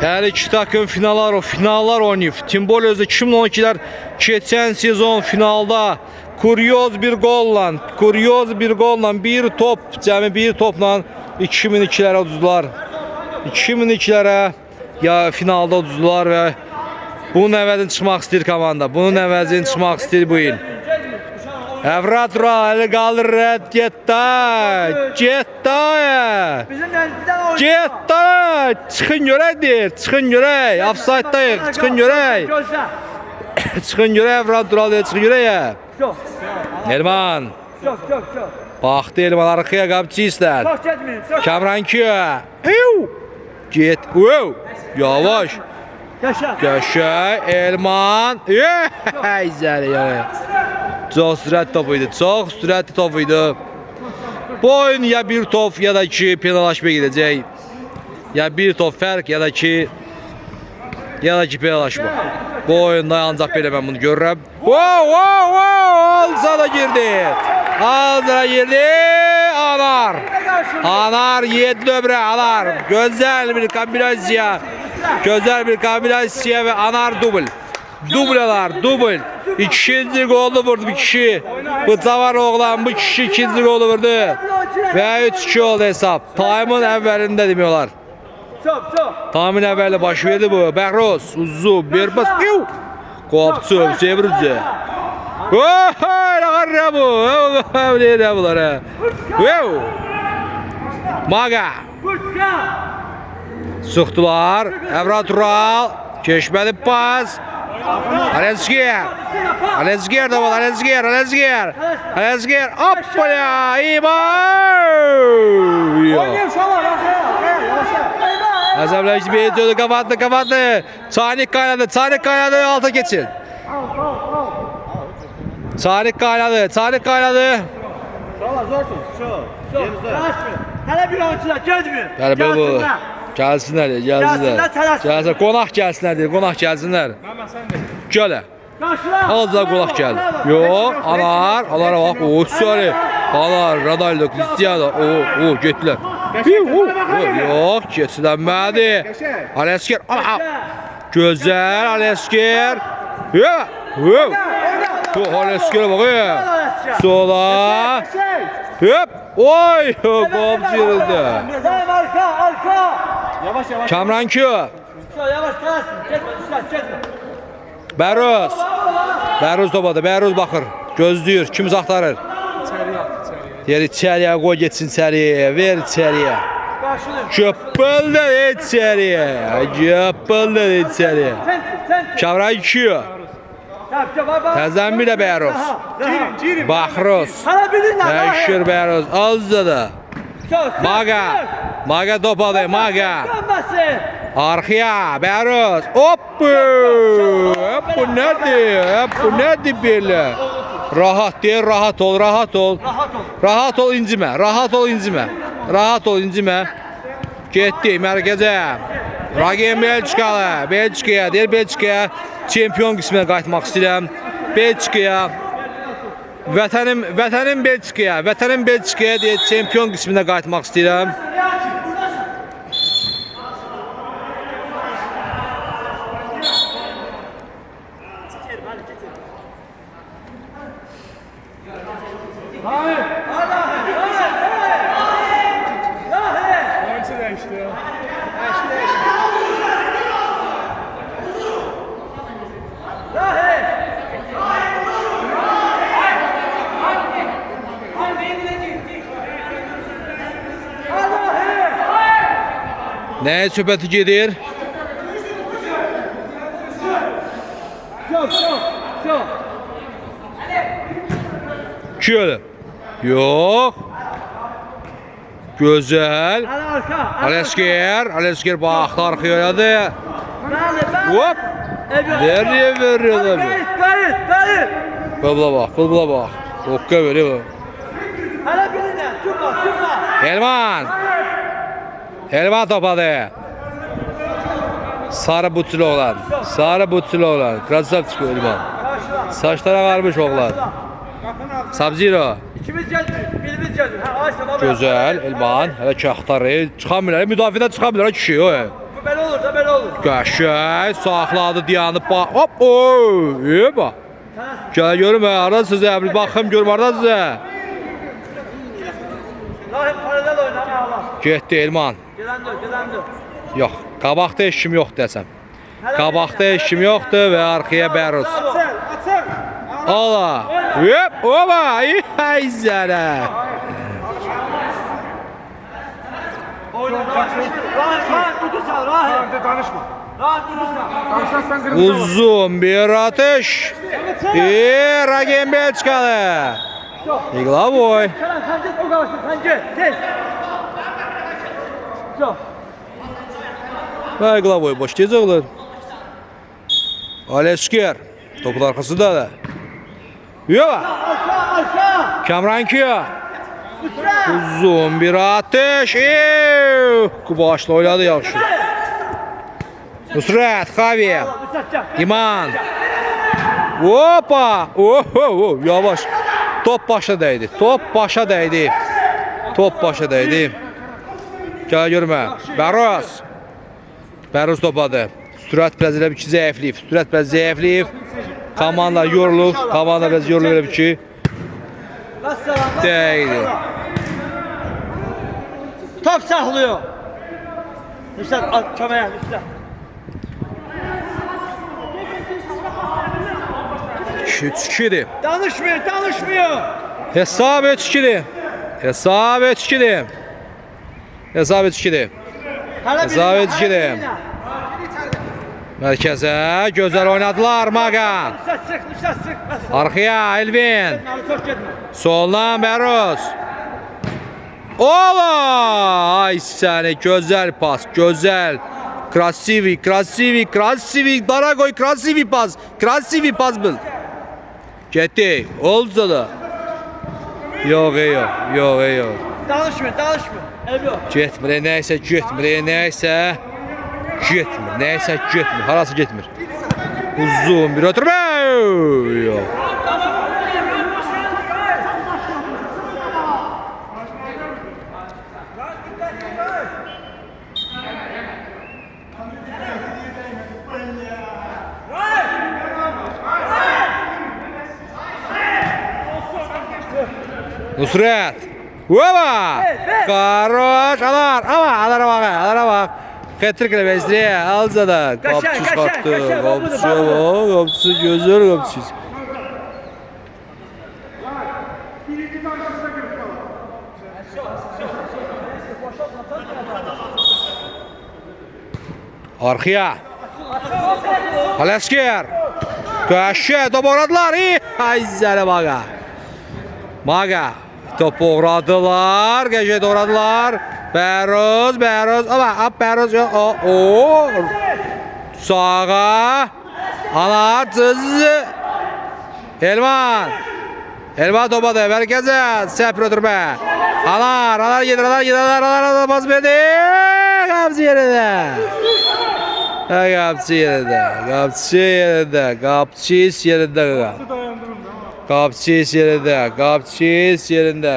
Speaker 1: Hər iki takım finallar oynayıb. Timbol özü 2012'lər keçən sezon finalda kuryoz bir golla bir top, cəmi bir topla 2002-lərə uduzdular. 2002-lərə ya finalda uduzdular və bunun əvəzini çıxmaq istəyir komanda. Bunun əvəzini çıxmaq istəyir bu il. Əvrat Tural qalır rədd getdi.
Speaker 3: Bizim nəzdən oyun.
Speaker 1: Getdi. Çıxın görəkdir. Çıxın görək. Offside-dayıq. Çıxın görək.
Speaker 3: Gözlə.
Speaker 1: Çıxın görək Əvrat Tural çıxın görək.
Speaker 3: Çox.
Speaker 1: Elman.
Speaker 3: Çox.
Speaker 1: Baxdı Elman arxaya qapçı istər.
Speaker 3: Çox getməyin. Çox.
Speaker 1: Kamran ki. Get. Yavaş.
Speaker 3: Yaşa.
Speaker 1: Qəşəng Elman. Zəri yəni. Çox sürətli top idi. Çox sürətli top idi. Bu oyun ya bir top ya da ki penallaşmaya gedəcək. Ya bir top fərq ya da ki penallaşma. Bu oyunda ancaq belə mən bunu görürəm. Alza da girdi. Anar 7 dövrə Anar. Gözəl bir kombinasiya və Anar dubl. Dubl. İkinci golü vurdu bir kişi. Bu cavan oğlan bu kişi ikinci golü vurdu. Və 3-2 oldu hesab. Time'ın əvvəlində demiyorlar.
Speaker 3: Çox.
Speaker 1: Time'ın əvvəli baş verdi bu. Bəxros uzun bir bas. Qopçu çevirdi. Nə bu? Nə bunlar ha? Maga. Sıxdılar. Əvrat Tural keçmədi pas. Alezger da var. Alezger. Hoppala.
Speaker 3: Oynayın şalar.
Speaker 1: Azamlayıcı bir ediyordu. Kapattı. Çaynik kaynadı. Alta geçin. Çaynik kaynadı.
Speaker 3: Şalar zorsun. Çok. Hele bir oyuncular gezmiyor.
Speaker 1: Yani bu. Gelsinler. Qonaq gəlsinlər. Gələ. Aldılar qonaq gəldi. Yox, Anara bax. Sorry. Anar, Ronaldo, Cristiano. Getdilər. Yox, keçilənmədi. Alezger. Gözəl Alezger. Alezgerə bax. Sola. Qopçu yürüdü.
Speaker 3: Arka. Yavaş.
Speaker 1: Kamran ki.
Speaker 3: Yavaş tələsin. Getmə.
Speaker 1: Bəruz topadı. Bəruz baxır. Gözləyir. Kim axtarır? Yer içəriyə qoy getsin içəriyə. Ver içəriyə. Köpəldə içəriyə. Kamran ki. Təzən bir də Bəruz. Baxros. Məşhur Bəruz. Azda da. Maga topadı. Arxaya Bəruz. Bu nədir belə? Rahat ol incimə. Getdi mərkəzə. Ragen Belçikaya çempion qisminə qayıtmaq istəyirəm. Vətənim Belçikaya deyə çempion qisminə qayıtmaq istəyirəm. Nəyə söhbəti gedir?
Speaker 3: Çok.
Speaker 1: Şöyle. Yox. Gözəl. Alezger baxdı arxaya oynadı. Hop. Nereye veriyor abi?
Speaker 3: Qayıt.
Speaker 1: Futbola bax. Hokka veriyor.
Speaker 3: Hele birine. Turma.
Speaker 1: Elman topadı. Sarı butlu oğlan. Krasov çıkıyor Elman. Saçlara qarmış oğlan. Sub-Zero.
Speaker 3: İkimiz gelmiyor. Birimiz gelmiyor.
Speaker 1: Gözəl Elman. Hələ ki axtarır. Çıxamırlar. Müdafiədən çıxamırlar kişi.
Speaker 3: Bu belə olur.
Speaker 1: Qəşəng. Saxladı, dayanıb. Hop. Bax. Gəl görüm haradasınız ya, bir baxım görüm haradasınız ya.
Speaker 3: Rahim paralel oynama Allah.
Speaker 1: Getdi Elman.
Speaker 3: Gelen dur.
Speaker 1: Yox, qabaqda heç kim yoxdur desəm. Qabaqda heç kim yoxdur və arxaya Bəruz.
Speaker 3: Açın.
Speaker 1: Ola. Hop, oba, ay zərə.
Speaker 3: Oyna. Rahim, kutu sal, Rahim.
Speaker 5: Danışma.
Speaker 3: Rahim, kutu sal.
Speaker 5: Danışarsan kırmızı olur.
Speaker 1: Uzun bir atış. Ragen Belçikalı. İqlavoy.
Speaker 3: Sen git o kalsın, sen git. Tez. Yok.
Speaker 1: Və İqlavoy başlayacaqlar. Alesker. Topun arxasında da. Yola.
Speaker 3: Aşağı.
Speaker 1: Kamran Kiya.
Speaker 3: Üstüne.
Speaker 1: Uzun bir atış. Başla oynadı yaxşı. Nusret, Xavier.
Speaker 3: Müsatça.
Speaker 1: İman. Hoppa. Oh, yavaş. Top başa dəydi. Top başa dəydi. Gəl görmə. Bəruz topadı. Sürət biraz elə bir ki zəifliyib. Komanda yorulub. Biraz yorulub elə bir ki. Dəydi.
Speaker 3: Top saklıyor. Müsat, kömeğe, Müsat.
Speaker 1: 3-2'dir.
Speaker 3: Danışmıyor.
Speaker 1: Hesab 3-2'dir. Hesab 3-2'dir. Mərkəzə gözəl oynadılar Magan.
Speaker 3: Müsat sık.
Speaker 1: Arxaya Elvin.
Speaker 3: Çok gitme.
Speaker 1: Soldan Bəruz. Ola! Ay səni gözəl pas, gözəl. Krasivi. Daragoy krasivi pas bil. Getdi. Oldu da. Yox.
Speaker 3: Danışmıyor. Ev yok.
Speaker 1: Getmir, nəysə getmir. Harası getmir. Uzun bir ötürmə. Yox. Nusret. Hoppa! Karoş. Alara bak. Ketrik ile bezliye. Alza da. Kapçı çıkarttı. Kapçı gözler kapçı. Arxaya. Alesker. Köşe top oradılar. Ay zələ Maga. Top uğradılar. Gece doğradılar. Bəruz. Ama Bəruz yok. Sağa. Anar. Cızı. Elman topadı. Mərkəzə. Səpir ötürmə. Anar gedir. Pas verdi. Qapçı yerində.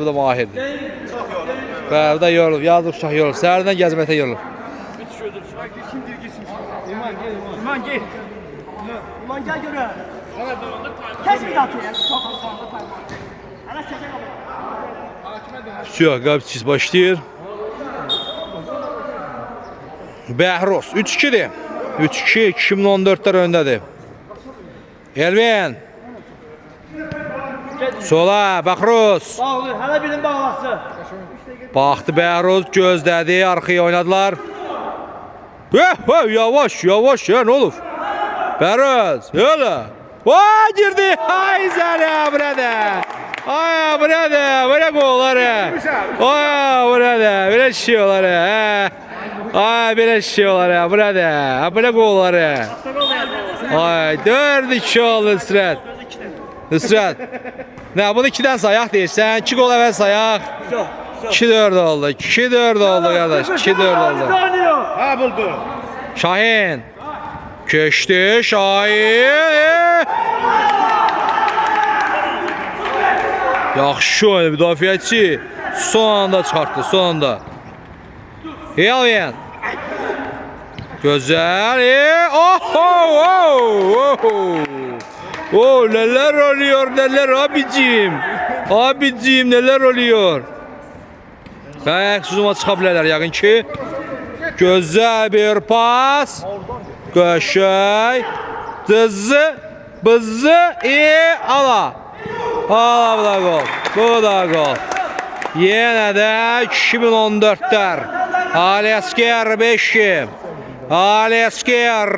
Speaker 1: Bu da mahirdir. Bu da yorulub. Yazıq uşaq yorulub. Səhərdən gəzməkdə yorulub.
Speaker 3: İman gel göre. Kes bir atıyor.
Speaker 1: Все, Qapçı başlayır. Bəhruz 3-2'dir. 3-2 2014'lər öndədir. Elvin. Sola Bəhruz.
Speaker 3: Bağlı. Hele birinin bağlası.
Speaker 1: Baxdı Bəhruz gözlədi. Arxaya oynadılar. Yavaş ya ne olur? Bəhruz. Yola. Girdi. Ay sənə burada. Ay burada. Böyle golları. Ay burada. Böyle şey olar. Ay böyle şey olar ya burada. Böyle golları. Ay 4-2 oldu Nusret. Ne bunu 2'den sayaq deyirsən. 2 gol əvvəl sayaq. 2-4 oldu. 2-4 oldu qardaş. 2-4 oldu.
Speaker 5: Ha buldu.
Speaker 1: Şahin. Keçdi Şahin. Yaxşı oynadı müdafiəçi. Son anda çıxartdı. Elvin. Gözəl. Oo, neler oluyor neler abicim. Abicim neler oluyor. Bəyə xüsuma çıxa bilərlər yəqin ki. Gözəl bir pas. Qəşəng. Dızı. Bızı. Ala. Ala bu da gol. Bu da gol. Yenə də 2014'lər. Alesker 5'im. Alesker.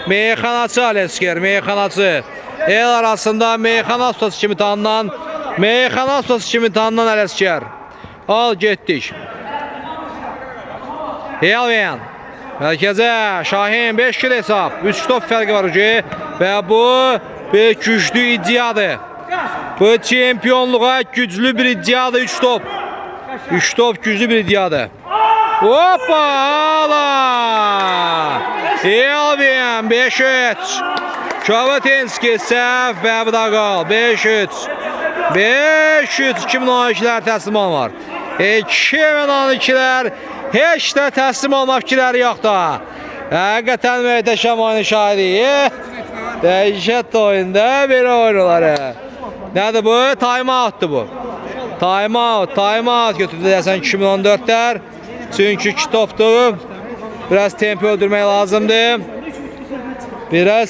Speaker 1: Meyxanaçı Alesker. Meyxanaçı. El arasında meyxana ustası kimi tanınan Alesker. Al getdik. Elvin. Mərkəzə Şahin 5 kilo hesab. 3 top fərqi var ki. Və bu bir güclü iddiadır. Bu çempionluğa güclü bir iddiadır 3 top. 3 top güclü bir iddiadır. Hoppa! Ala! Elvin 5-3. Kavatinski səhv və bu da qal. 5-3. 5-3 2012'lər təslim olmar. 2012'lər heç də təslim olma fikirləri yoxdur. Həqiqətən möhtəşəm oyun şahidi. Dəhşət oyunda belə oyunları. Nədir bu? Time out'dur bu. Time out götürdü deyəsən 2014'lər. Çünki 2 topdur. Biraz tempo öldürmək lazımdır.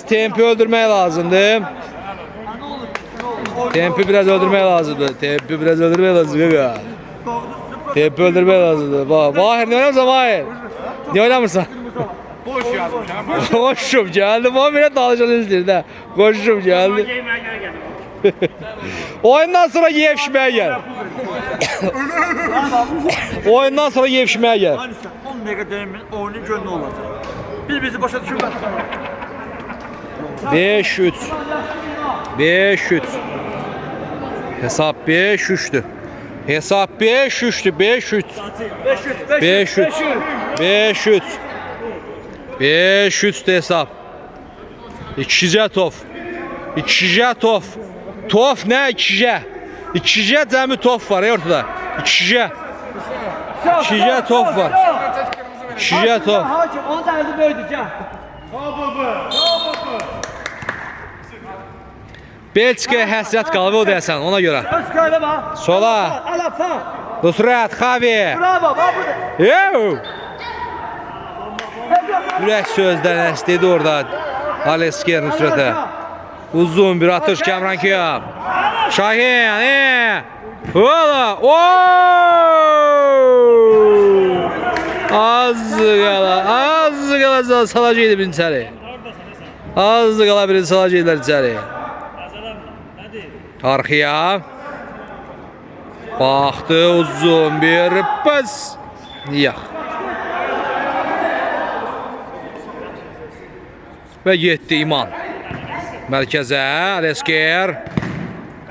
Speaker 1: Tempi öldürmək lazımdır. Tempi biraz öldürmək lazımdır. Mahir ne oynamırsan Mahir? Ne oynamırsan?
Speaker 5: Boş yazmışam.
Speaker 1: Koşum geldi. Bana bile dalışanı izleyir de. Koşum geldi. Oyundan sonra yevşmeye gel. Oyundan sonra yevşmeye gel.
Speaker 3: 10 dakika dönemin oyunun gönlü olacak. Birbirimizi başa düşürmez.
Speaker 1: 5-3. 5-3. Hesap 5-3'tü. Hesap 5-3'tü. 5-3. 5-3. 5-3. 5-3'tü hesap. 2'ce top. 2'ce top. Top ne 2'ce? 2'ce cəmi top var ortada. 2'ce. 2'ce top var. 2'ce top.
Speaker 3: Hakim onu da elde böyüdü gel.
Speaker 1: Belçikaya həsrət qalıb o deyəsən ona görə.
Speaker 3: Öz köyde bak.
Speaker 1: Sola.
Speaker 3: Alapsan.
Speaker 1: Nusret, Xavi.
Speaker 3: Bravo bak burada.
Speaker 1: Yo! Ürək sözdən istedi orada Alesker Nusret'e. Uzun bir atış Kamran Kiyam. Şahin. Ola. Az qala salacaqdı birini içəri. Az qala birini salacaqdılar içəri. Arxaya. Baxdı uzun bir pas. Yox. Və getdi İman. Mərkəzə Alesker.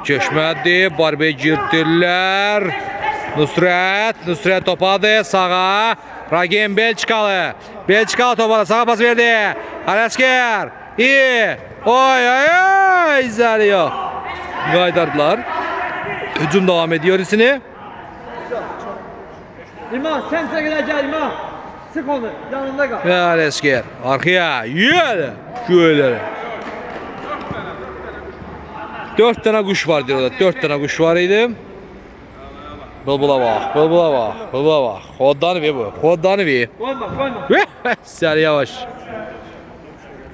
Speaker 1: Köşmədi. Barbə girdirlər. Nusret topadı sağa. Ragim Belçikalı. Belçikalı topadı sağa pas verdi. Alesker. İyi. Oy. İzləri yox. Qaydardılar. Hücum devam ediyor isini.
Speaker 3: İman sen çekile gel İman. Sık onu yanında kal.
Speaker 1: Ve Alesker. Arkaya. Yürü. Şöyle. 4 tane kuş var diyor orada. 4 tane kuş var idi. Bılbıla bak. Hoddanı ver bu.
Speaker 3: Koyma.
Speaker 1: İçeri yavaş.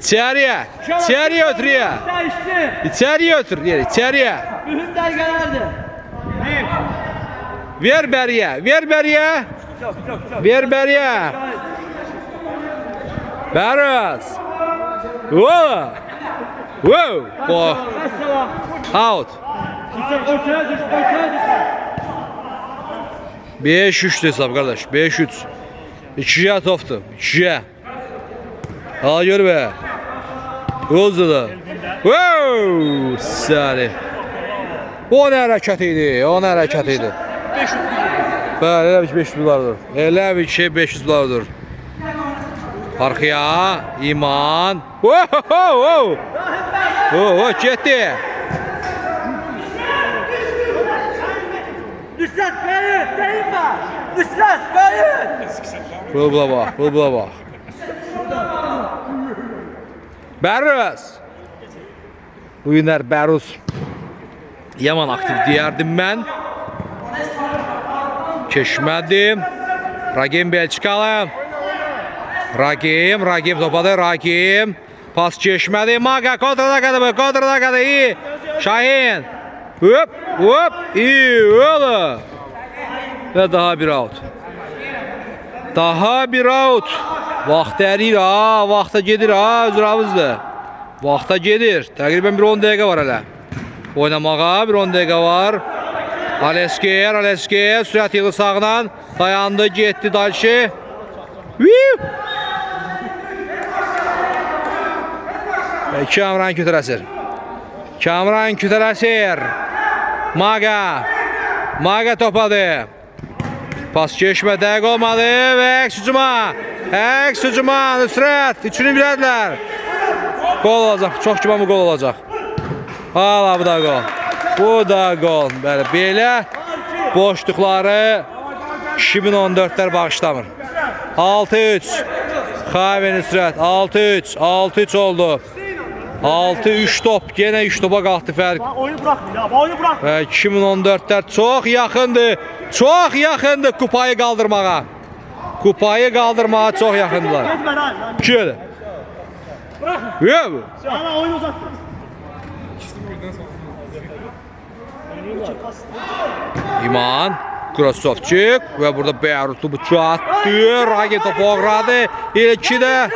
Speaker 1: İçeriye otur ya.
Speaker 3: Değişti.
Speaker 1: İçeriye otur. İçeriye.
Speaker 3: Mühim dergelerdi.
Speaker 1: Ver beriye. Barras. Wow. Oh.
Speaker 3: Mesela.
Speaker 1: Out.
Speaker 3: Ortaya düş.
Speaker 1: 5-3 hesap kardeş. 5-3. 2'ye toptu. 2'ye. Al gör be. Uzdu da. Wow! Sari. O ne hərəkət idi? Bəli, elə bir ki 500 dolardır. Elə bir ki 500 dolardır. Arxaya İman. Wow! Getdi.
Speaker 3: Nusret kayın. Değinme. Nusret kayın.
Speaker 1: Bula bax. Bəruz. Bu günlər Bəruz yaman aktiv deyərdim mən. Keçmədim. Ragim Belçikalı. Ragim topadı. Ragim. Pas geçmədi. Maga kontrada iyi. Şahin. Hop. İyi oğlum. Ve daha bir out. Daha bir out. Vaxt ərir ha. Vaxta gedir ha. Özür avızdır. Vaxta gedir. Təqribən bir 10 dəqiqə var hələ. Oynamağa bir 10 dəqiqə var. Aleskiyer. Sürət yılı sağdan. Dayandı. Getdi Dalşi. Kamran Kütərəsir. Maga topladı. Pas geçmə dəqiq olmadı və əks hücuma. Nüsrət. Üçünü bilədilər. Gol olacaq. Çox güman bu gol olacaq. Hala bu da gol. Bu da gol. Belə boşluqları 2014'lər bağışlamır. 6-3. Xavi Nüsrət. 6-3 oldu. 6-3 top. Gene 3 topa qalxdı fərq.
Speaker 3: Oyunu bıraktı ya. Oyunu bıraktı.
Speaker 1: 2014'lər çox yaxındı kupayı qaldırmağa. Çox yaxındılar.
Speaker 3: Gitme lan.
Speaker 1: Şöyle.
Speaker 3: Ana oyunu uzattı.
Speaker 1: İman. Krasovçuk ve burada Beyrutlu bıçağı attı. Ragi topu oğradı. İlki de.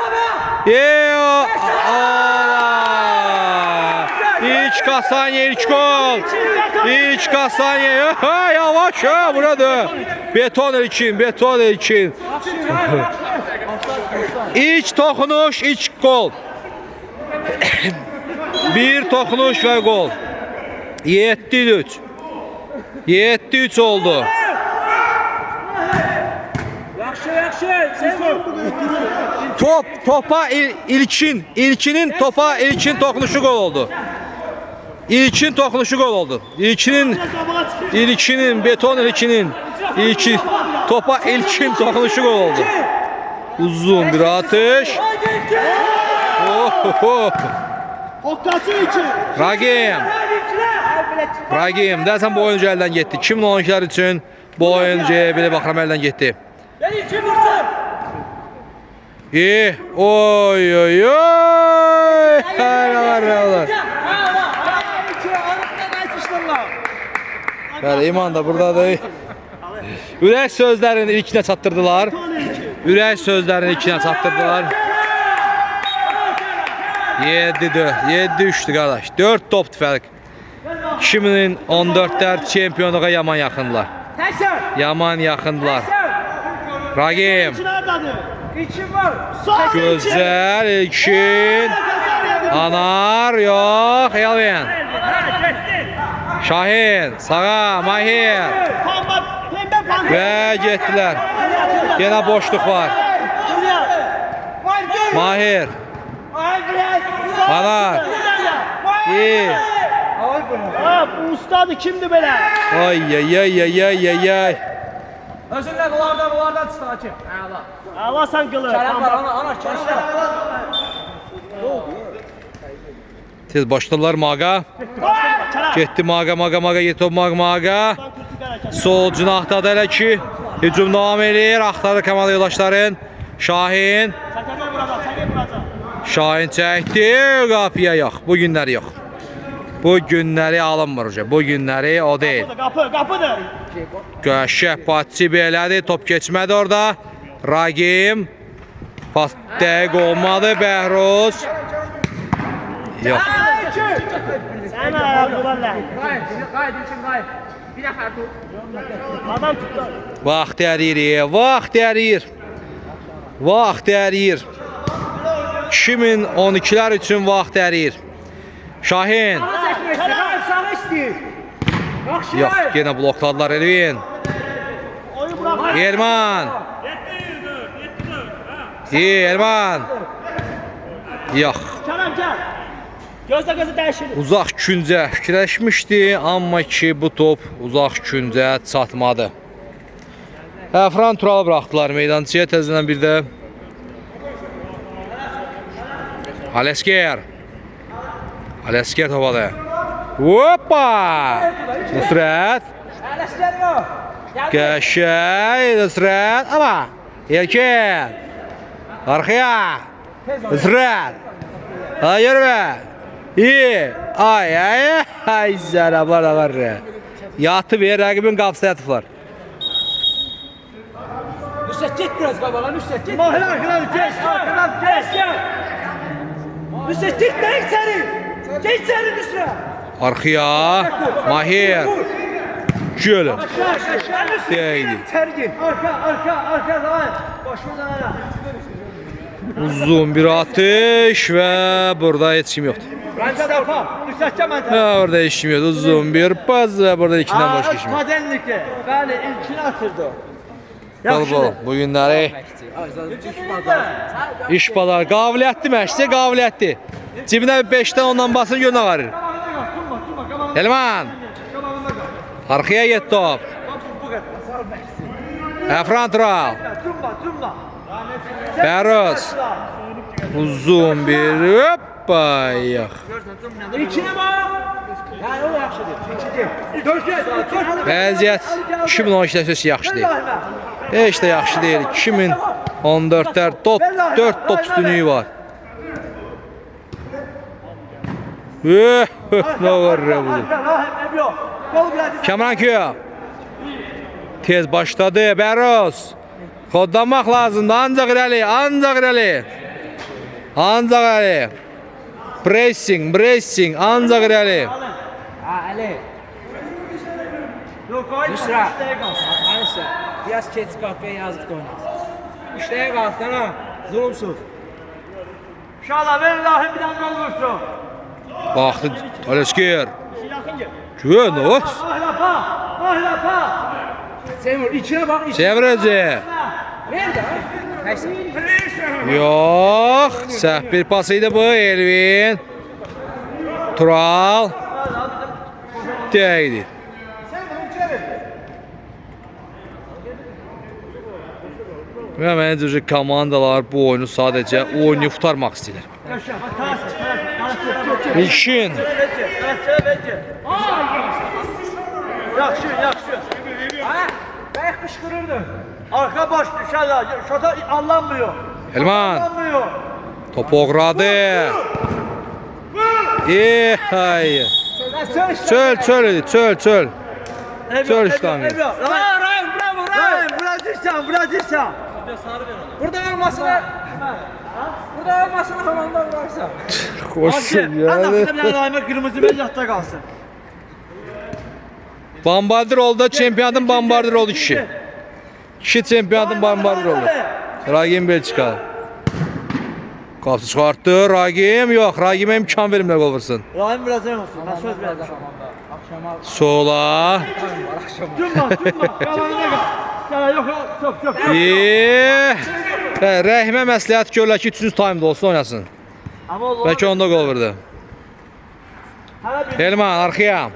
Speaker 1: İç Kasanya ilk gol. İç Kasanya. Yavaş ha burada. Beton ilkin. İç toxunuş, iç gol. Bir toxunuş ve gol. 7-3 oldu. Topa ilkinin toxunuşu gol oldu. İlkin beton ilkinin topa ilkin toxunuşu gol oldu. Uzun bir atış. Ragim dersen bu oyuncu elden gitti. 2012'lər üçün bu oyuncuya belə baxıram elden gitti. İyi. Oy. Bəli, İman da buradadır. Ürək sözlərini ilkinə çatdırdılar. 7-3'tü qardaş. 4 topdu fərq. 2014'lər çempionluğa yaman yaxındılar. Ragim. Gözəl ilkin. Anar yok. Elvin. Şahin. Sağa. Mahir. Ve getdilər. Yine boşluq var. Mahir. Anar. İyi.
Speaker 3: Bu ustadı kimdi böyle?
Speaker 1: Ay.
Speaker 2: Özürlər bunlardan çıxdı hakim.
Speaker 3: Allah sen kılı.
Speaker 2: Ana.
Speaker 1: Tez başladılar Maga. Getdi Maga getdi top Maga. Sol cinahdadır elə ki. Hücum devam edir. Axtarır komanda yoldaşların. Şahin. Şahin çəkdi. Qapıya yox. Bu günləri yox. Bu günləri alınmır hocam. Bu günləri o deyil.
Speaker 3: Kapıdır.
Speaker 1: Qəşəng patçı belədir. Top keçmədi orada. Ragim. Pas dəqiq olmadı. Bəhruz. Yox.
Speaker 3: Sen ayaklarla.
Speaker 2: Qayıt üçün qayıt. Bir nəfər tut.
Speaker 3: Adam tuttu.
Speaker 1: Vaxt ərir. 2012'lər üçün vaxt ərir. Şahin.
Speaker 3: Sana isteyir.
Speaker 1: Yox, yenə blokladılar Elvin.
Speaker 3: Oyun bırak.
Speaker 1: Elman. İyi Elman. Yox.
Speaker 3: Kerem gel. Gözle değişir.
Speaker 1: Uzaq küncə fikirləşmişdi, amma ki bu top uzaq küncə çatmadı. Əfran Turalı buraxdılar meydançıya təzədən bir də. Alesker. Alesker topadı. Hoppa! Nusret.
Speaker 2: Ələşlər yox.
Speaker 1: Qəşəy Nusret. Ama. Erken. Arkaya. Nusret. Hayır be. İyi. Ay ay ay zərəblar da var. Yatı ver rəqibin qapısı yatıblar.
Speaker 2: Nüsrət get biraz qabağa, Nüsrət get.
Speaker 3: Mahir arkadan geç. Arkadan geç.
Speaker 2: Nüsrət get də içəri. Get içəri Nüsrət.
Speaker 1: Arkaya. Mahir. Şöyle. Değdi.
Speaker 3: Tergin. Arka zaman. Başından ara.
Speaker 1: Uzun bir atış ve burada hiç kim yoktu.
Speaker 3: Bence de yapar. Nüsretçe ben
Speaker 1: Ha, orada hiç kim yoktu. Uzun bir pas ve burada ikinden başka kim yoktu.
Speaker 3: Kadenlikte. Bəli, ilkini atırdı o.
Speaker 1: Bol bu günləri iş bazar qabiliyyətli məşqçi, qabiliyyətli. Cibinə 5-dən ondan basın görünə varır. Elman. Arkaya get top. Efran Tural.
Speaker 3: Tumba.
Speaker 1: Bəroz. Uzun bir hoppa ayaq.
Speaker 3: İçine bak. Yani o yaxşıdır. İçi değil.
Speaker 1: Vəziyyət 2012-də söz yaxşı deyil. Heç də yaxşı deyil. 2014-lər 4 top üstünlüyü var. Ne var ya bu? Kamran Köy. Tez başladı. Bəroz. Kodlamaq lazımdır. Ancaq irəli. Ancaq irəli. Pressing. Ancaq irəli.
Speaker 2: Ali.
Speaker 3: Nüsret.
Speaker 2: Neyse. Biraz keç kahveye yazık da oynasın. İşte kalktın ha. Zulümsüz.
Speaker 3: İnşallah ver Allah'ım bir tane gol vursun.
Speaker 1: Baxdı. Alesker.
Speaker 3: Yakın gel.
Speaker 1: Güven o.
Speaker 3: Mahlapa.
Speaker 2: Semur içine bak.
Speaker 1: Çevir özü.
Speaker 2: Nerede? Neyse.
Speaker 1: Yox. Səhv bir pas idi bu Elvin. Tural. Değdi. Və məncə komandalar bu oyunu sadəcə oyunu qurtarmaq istəyirlər. İlkin.
Speaker 3: Yaxşı.
Speaker 2: Ha? Ben kışkırırdım.
Speaker 3: Arka boş inşallah. Şota allanmıyor.
Speaker 1: Elman.
Speaker 3: Allanmıyor.
Speaker 1: Topu oğradı. Hay. Çöl idi. Çöl İslamiyyə.
Speaker 3: Ryan bırakırsan.
Speaker 2: Burada olmasına. Burada olmasına hamamda bıraksa.
Speaker 1: Koşun
Speaker 3: Bir tane Ryan'a kırmızı bellatta kalsın.
Speaker 1: Bombardir oldu. Çempionatın bombardir oldu kişi. Kişi çempionatın bombardir oldu. Ragim Belçika. Kapsı çıxartdı. Ragim yok. Ragim'e imkan verimle gol vursun.
Speaker 3: Ryan biraz olsun. Ben söz verdim.
Speaker 1: Sola.
Speaker 3: Durma. Kalanına kal. Yok. Çok.
Speaker 1: Rəhimə məsləhət görürlər ki, 3-cü taymda olsun oynasın. Bəlkə onda gol vurdu. Elman arkaya.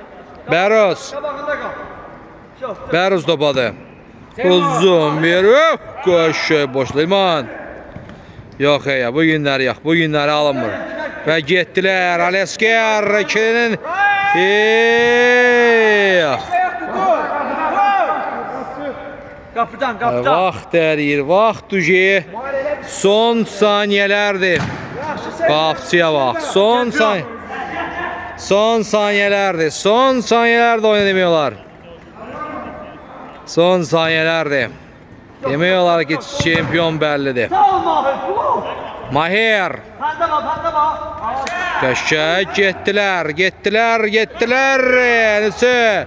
Speaker 1: Bəroz.
Speaker 3: Kabağında kal.
Speaker 1: Bəroz topadı. Uzun bir qoşu boşlu Elman. Yox ya, bu günləri alınmır. Və getdilər Alesker 2-nin.
Speaker 3: Kapıdan.
Speaker 1: Vaxt dəriyir, vaxt düzü. Son saniyələrdir. Qapçıya bax, son saniyələrdir. Son saniyələrdə oyna demiyorlar. Son saniyələrdir. Demiyorlar ki, çempion bəllidir. Mahir. Qəşəng getdilər. Nəsə?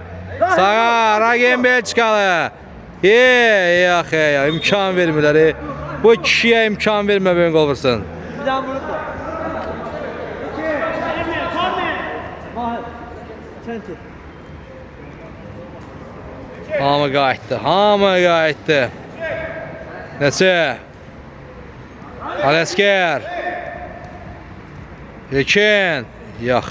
Speaker 1: Sağa Ragim Belçikalı. Yox ya, imkan vermirlər. Bu kişiyə imkan vermə böyün qol vursun.
Speaker 3: Bir daha vurup da.
Speaker 1: Hamı qayıtdı. Nəsə? Alesker. Yekin. Yox.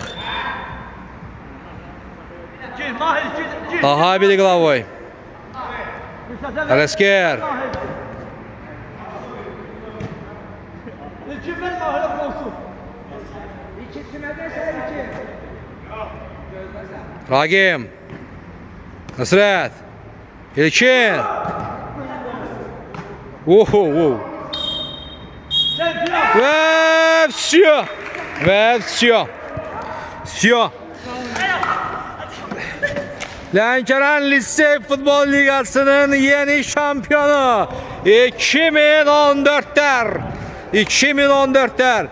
Speaker 1: Daha biri Glavoy. Alesker. Ragim. Nusret. İlkin. Oho. Ve все. Ve все. Все. Lənkəran Lisey Futbol Ligasının yeni şampiyonu 2014'ler. 2014'ler.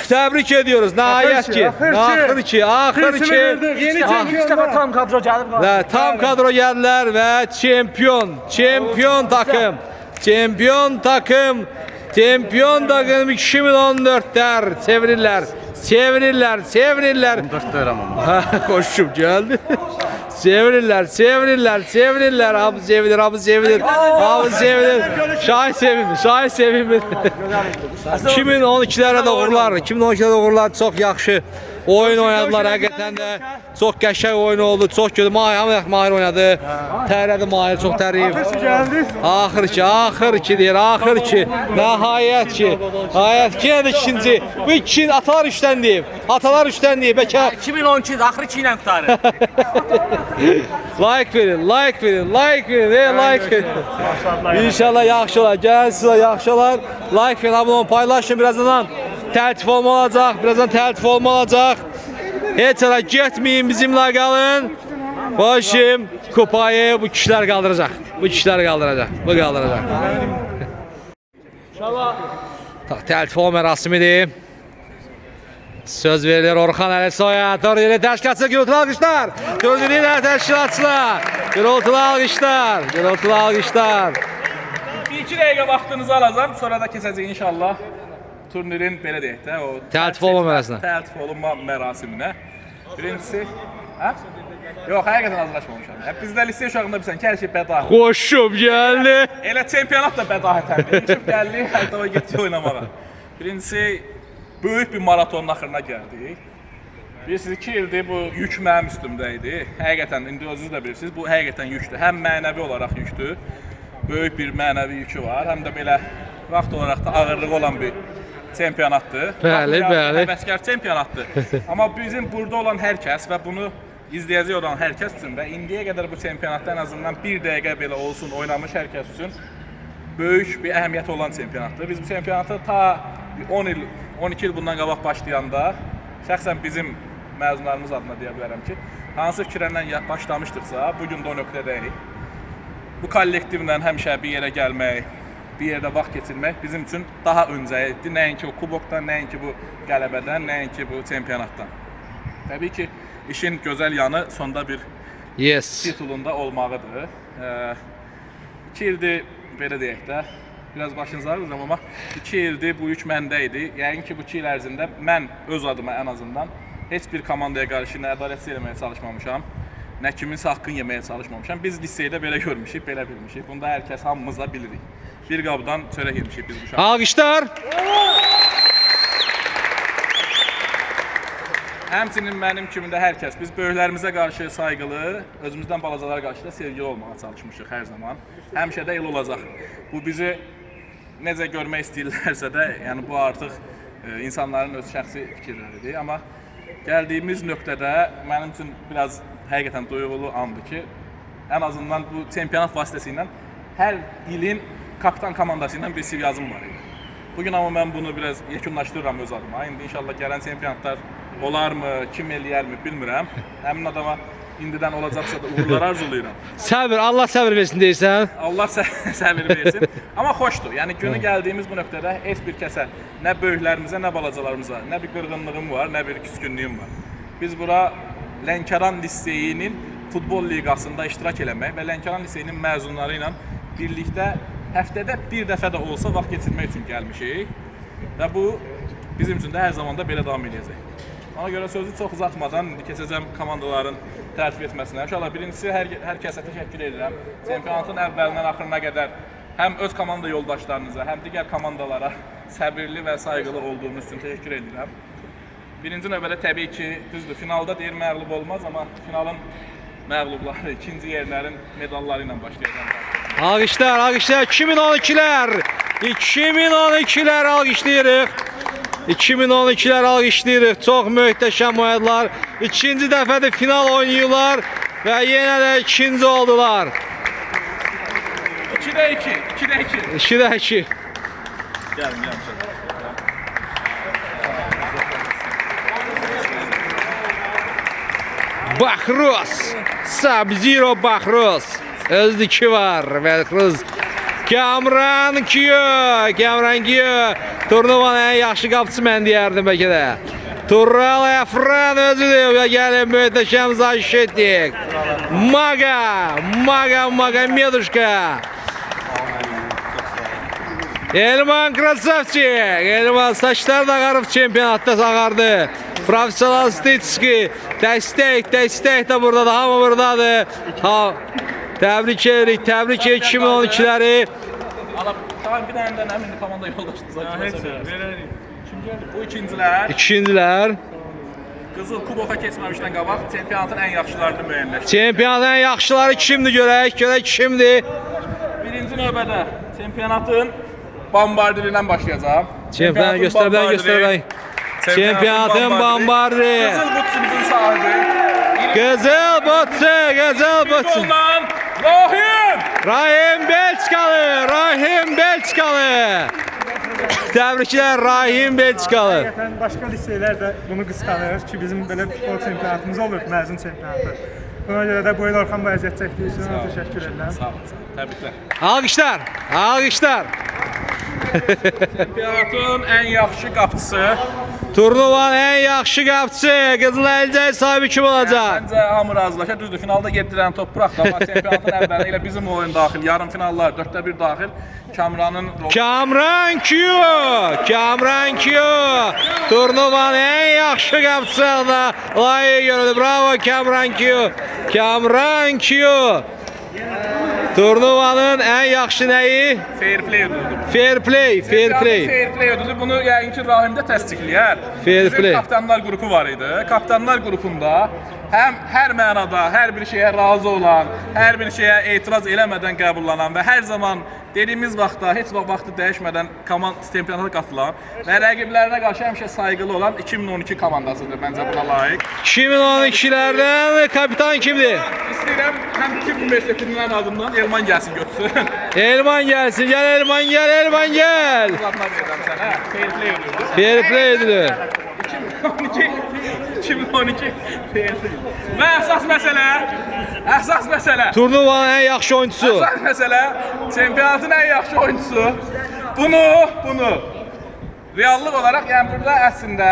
Speaker 1: Tebrik ediyoruz. Nəhayət ki. Axır ki.
Speaker 2: Yeni çempiyon tam kadro geldi.
Speaker 1: Və tam kadro gəldilər və çempion takım 2014'ler sevinirlər.
Speaker 4: 14 deyirəm amma.
Speaker 1: Koşum geldi. Sevinirlər. Abi sevinir. Şahin sevinir. 2012'lərə də uğurlar. 2012'lərə də uğurlar. Çox yaxşı oyun oynadılar həqiqətən də. Çox qəşəng oyun oldu. Çox gözəl. Mahir oynadı. Tərədi Mahir, çox tərif. Axır ki deyir. Nəhayət ki. Yenə də ikinci. Bu ikinci atalar üçdən deyib. Bəlkə
Speaker 2: 2012'de axır 2 ilə qutarır.
Speaker 1: like verin. İnşallah yaxşı olar. Gəlin sizə yaxşı olar. Like verin, abone olun, paylaşın. Birazdan təltif olma olacaq. Heç ara getməyin, bizimlə qalın. Başım kupayı bu kişilər qaldıracaq. Bu qaldıracaq. İnşallah. Təltif olma mərasimidir. Söz verilir Orxan Əlisoya. Dördüncü təşkilatçılar, gürültülü alqışlar. Gürültülü alqışlar.
Speaker 7: Bir iki dəqiqə vaxtınızı alacağım, sonra da keçəcək inşallah turnirin belə deyək də o
Speaker 1: Təltif olunma
Speaker 7: mərasiminə. Birincisi, yox, həqiqətən hazırlaşmamışam. Bizdə lisey uşağında bilsən ki, hər şey bədaət.
Speaker 1: Xoşum gəldi.
Speaker 7: Elə çempionat da bədaətəndir. İçib gəldik, hətta o getdik oynamağa. Birincisi, böyük bir maratonun axırına gəldik. Bilirsiniz, 2 ildir bu yük mənim üstümdə idi. Həqiqətən, indi özünüz də bilirsiniz, bu həqiqətən yükdür. Həm mənəvi olaraq yükdür, böyük bir mənəvi yükü var, həm də belə vaxt olaraq da ağırlığı olan bir çempionatdır.
Speaker 1: Bəli.
Speaker 7: Həvəskar çempionatdır. Amma bizim burada olan hər kəs və bunu izləyəcək olan hər kəs üçün və indiyə qədər bu çempionatda ən azından 1 dəqiqə belə olsun oynamış hər kəs üçün böyük bir əhəmiyyəti olan çempionatdır. Biz bu çempionatı ta 12 il bundan qabaq başlayanda şəxsən bizim məzunlarımız adına deyə bilərəm ki, hansı fikirlərlə başlamışdıqsa, bugün də o nöqtədəyik. Bu kollektivlə həmişə bir yerə gəlmək, bir yerdə vaxt keçirmək bizim üçün daha öncəydi. Nəinki o kubokdan, nəinki bu qələbədən, nəinki bu çempionatdan. Təbii ki, işin gözəl yanı sonda bir titulunda olmağıdır. 2 ildir, belə deyək də, biraz başınızı ağrıyorum amma 2 ildir bu yük məndə idi. Yəqin ki, bu 2 il ərzində mən öz adıma ən azından heç bir komandaya qarşı nə ədalətsiz eləməyə çalışmamışam, nə kiminsə haqqını yeməyə çalışmamışam. Biz liseydə belə görmüşük, belə bilmişik. Bunu da hər kəs hamımız da bilirik. Bir qabdan çörək yemişik biz bu şahı.
Speaker 1: Alqışlar.
Speaker 7: Həmçinin mənim kimi də hər kəs, biz böyüklərimizə qarşı sayğılı, özümüzdən balacalara qarşı da sevgili olmağa çalışmışıq hər zaman. Həmişə də el olacaq. Bu bizi necə görmək istəyirlərsə də, yəni bu artıq insanların öz şəxsi fikirləridir. Amma gəldiyimiz nöqtədə mənim üçün biraz həqiqətən duyğulu andır ki, ən azından bu çempionat vasitəsilə hər ilin kapitan komandası ilə bir sivyazım var idi. Bugün amma mən bunu biraz yekunlaşdırıram öz adıma. İndi inşallah gələn çempionatlar olarmı, kim eləyərmi bilmirəm. Həmin adama indidən olacaqsa da uğurlar arzulayıram.
Speaker 1: Səbir, Allah səbir versin deyirsən.
Speaker 7: Allah səbir versin. Amma xoşdur. Yəni günü gəldiyimiz bu nöqtədə heç bir kəsə, nə böyüklərimizə, nə balacalarımıza, nə bir qırğınlığım var, nə bir küskünlüyüm var. Biz bura Lənkəran Liseyinin futbol liqasında iştirak eləmək və Lənkəran Liseyinin məzunları ilə birlikdə həftədə bir dəfə də olsa vaxt keçirmək üçün gəlmişik və bu bizim üçün də hər zaman da belə davam edəcək. Ona görə sözü çox uzatmadan indi keçəcəm komandaların tərtib etməsinə. İnşallah birincisi hər kəsə təşəkkür edirəm. Çempionatın əvvəlindən axırına qədər həm öz komanda yoldaşlarınıza, həm digər komandalara səbirli və sayğılı olduğunuz üçün təşəkkür edirəm. Birinci növbədə təbii ki, düzdür, finalda deyir məğlub olmaz, amma finalın məğlubları, ikinci yerlərin medalları ilə başlayacaq.
Speaker 1: Alqışlar, 2012'lər alqışlayırıq. 2012'lər alqışlayırıq. Çox möhtəşəm oynadılar. İkinci dəfədir final oynayırlar və yenə də ikinci oldular.
Speaker 7: 2'de 2. 2'de 2.
Speaker 1: 2-də 2.
Speaker 7: Gelin.
Speaker 1: Baxros. Sub-Zero Baxros. Özdeki var. Baxros. Kamran Kiyo. Kamran Kiyo. Turnuvanın ən yaxşı qapıcısı mən deyərdim bəlkə də. Tural Efran özüdür və gəlin möhtəşəm Zaşetdik. Maga Meduşka. Elman Krasavçik. Elman saçlar da qarıb çempionatda sağardı. Profesional Stitski. Dəstək də buradadır. Hamı buradadır. Təbrik edirik. 2012'ləri.
Speaker 7: Tamam bir tane de emin komanda yoldaştı zaten. Bu ikinciler.
Speaker 1: İkincilər.
Speaker 7: Qızıl Kuboka keçməmişdən qabaq çempionatın ən yaxşılarını müəyyənləşdirdi.
Speaker 1: Çempionatın ən yaxşıları kimdir görək kimdir?
Speaker 7: Birinci növbədə çempionatın bombardirindən başlayacağam.
Speaker 1: Çempionatı göstər. Çempionatın bombardiri.
Speaker 7: Qızıl Butsumuzun sahibi.
Speaker 1: Qızıl Butsu.
Speaker 7: Goldan Rahim.
Speaker 1: Rahim Belçikalı. Təbriklər Rahim Belçikalı.
Speaker 3: Həqiqətən başqa liseylər də bunu qısqanır ki, bizim belə futbol çempionatımız olur, məzun çempionatı. Buna görə də bu il Orxan bəy əziyyət çəkdiyi üçün ona təşəkkür edirəm.
Speaker 7: Sağ olun. Təbriklər.
Speaker 1: Alqışlar.
Speaker 7: Çempionatın ən yaxşı qapıçısı.
Speaker 1: Turnuvanın ən yaxşı qapıcısı Qızıl Əlcək sahibi kim olacaq?
Speaker 7: Məncə hamı razılaşır. Düzdür, finalda 7 dənə top buraxdı, amma çempionatın əvvəlində elə bizim oyun daxil, yarım finallar 4də 1 daxil. Kamranın
Speaker 1: Kamran Kiyo. Turnuvanın ən yaxşı qapıcısı da layiq görüldü. Bravo Kamran Kiyo. Turnuvanın ən yaxşı nəyi?
Speaker 7: fair play ödülüdür.
Speaker 1: Fair play.
Speaker 7: Fair play ödülü bunu yəqin ki Rahimdə təsdiqləyər.
Speaker 1: Fair play.
Speaker 7: Bizim kaptanlar qrupu var idi. Kaptanlar qrupunda həm hər mənada hər bir şeyə razı olan, hər bir şeyə etiraz eləmədən qəbullanan və hər zaman dediyimiz vaxtda heç vaxtı dəyişmədən komand çempionata qatılan və rəqiblərinə qarşı həmişə sayğılı olan 2012 komandasıdır məncə buna layiq.
Speaker 1: 2012'lərdən kapitan kimdir?
Speaker 7: İstəyirəm həm Türk universitetindən adından Elman gəlsin götürsün.
Speaker 1: Elman gəlsin. Gəl Elman gəl.
Speaker 7: Uzatma verirəm sənə. Fair play ödülü.
Speaker 1: Fair play ödülü.
Speaker 7: 2012 fair play. Və əsas məsələ.
Speaker 1: Turnuvanın ən yaxşı oyuncusu.
Speaker 7: Əsas məsələ çempionatın ən yaxşı oyuncusu. Bunu reallıq olaraq, yəni burada əslində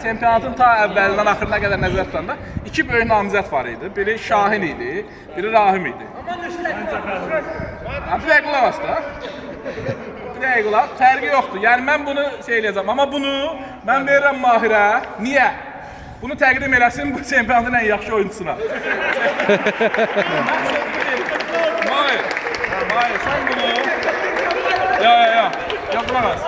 Speaker 7: çempionatın ta əvvəlindən axırına qədər nəzərdə tutanda iki böyük namizəd var idi. Biri Şahin idi, biri Rahim idi. Bir dəqiqə olasta. Fərqi yoxdur. Yəni mən bunu eləyəcəm, amma bunu mən verirəm Mahirə. Niyə? Bunu təqdim eləsin bu çempionatın ən yaxşı oyuncusuna. Mahir, sən bunu... Yox, bulamaz.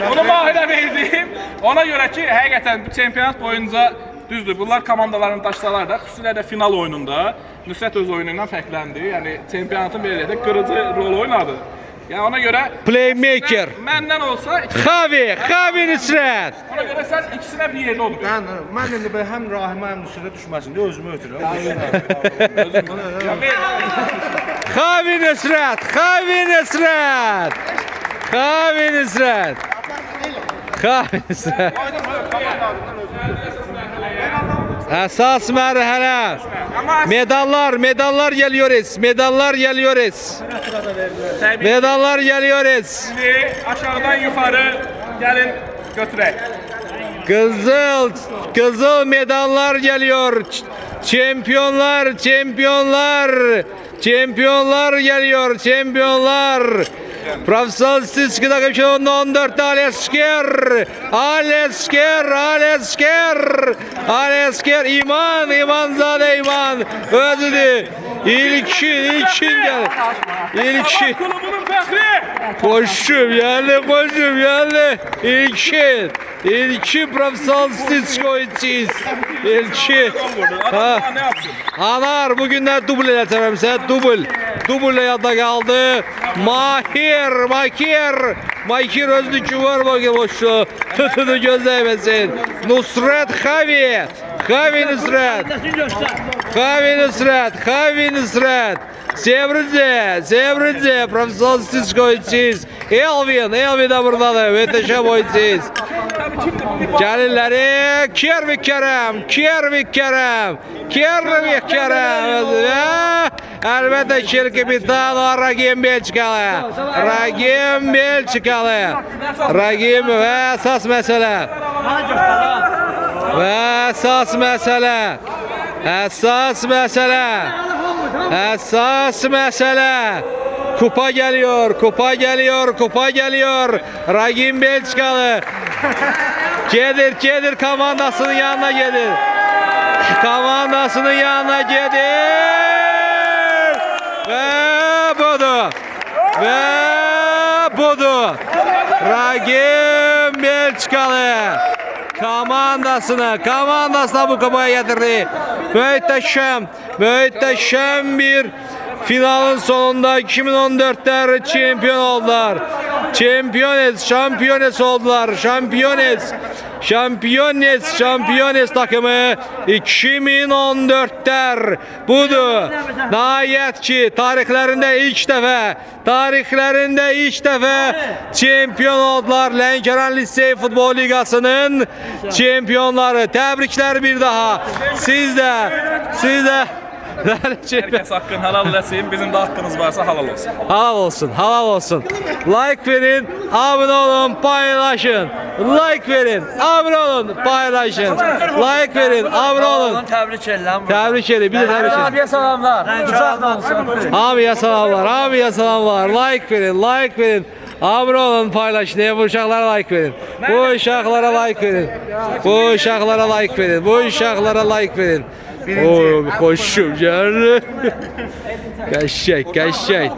Speaker 7: Bunu Mahirə verdim. Ona görə ki, həqiqətən bu çempionat boyunca düzdür, bunlar komandaların daşsalar da, xüsusilə də final oyununda Nüsrət öz oyunu ilə fərqləndi. Yəni, çempionatın belə də qırıcı rol oynadı. Yəni, ona görə...
Speaker 1: Playmaker.
Speaker 7: Məndən olsa...
Speaker 1: Xavi Nüsrət.
Speaker 7: Ona görə sən ikisinə bir yerdə olur.
Speaker 3: Mən indi belə həm Rahimə, həm Nüsrətə düşməsin deyə özümü ötürəm.
Speaker 1: Xavi Nüsrət. Əsas mərhələ. Medallar geliyoruz.
Speaker 7: Aşağıdan yuxarı gəlin götürək.
Speaker 1: Kızıl medallar geliyor. Çempionlar geliyor. Profesyonel statistik takımı 14'te Alesker İmanzade özüdür. İlkin gel.
Speaker 7: Kulubunun fəxri.
Speaker 1: Koşum geldi. İlkin profesyonel statistik oyuncuyuz. İlkin.
Speaker 7: Adam ne yapsın?
Speaker 1: Anar bugünler dubl edeceğim size. Dubl. Duble yadda qaldı. Mahir özlükü var bakın boşu. Tutunu gözləyməsin. Nusret Xavi. Xavi Nusret. Sevridze, profesyonel siz koyucuyuz. Elvin de buradadır. Müteşem oyuncuyuz. Gəlirləri Kervik Kerem. Əlbəttə ki, kapitan Ragim Belçikalı. Ragim və əsas məsələ. Kupa geliyor. Ragim Belçikalı. Gedir komandasının yanına gedir. Ve budur. Ragim Belçikalı komandasına bu kupaya getirdi. Müteşem bir finalın sonunda 2014'ler şampiyon oldular. Şampiyones takımı 2014'ler budur. Nihayet ki tarihlerinde ilk defa şampiyon oldular. Lənkəran Lisey Futbol Ligasının şampiyonları. Təbrikler bir daha. Siz de
Speaker 7: Herkes hakkın halal eləsin. Bizim de hakkımız varsa halal olsun.
Speaker 1: Halal olsun. Like verin, abone olun, paylaşın. Tebrik edin. Bir de tebrik edin.
Speaker 2: Abiye salamlar.
Speaker 1: Abiye salamlar. Like verin. Abone olun, paylaşın. Bu uşaqlara like verin. Bu uşaqlara like verin. Oo, hoşum canım. Qəşəng.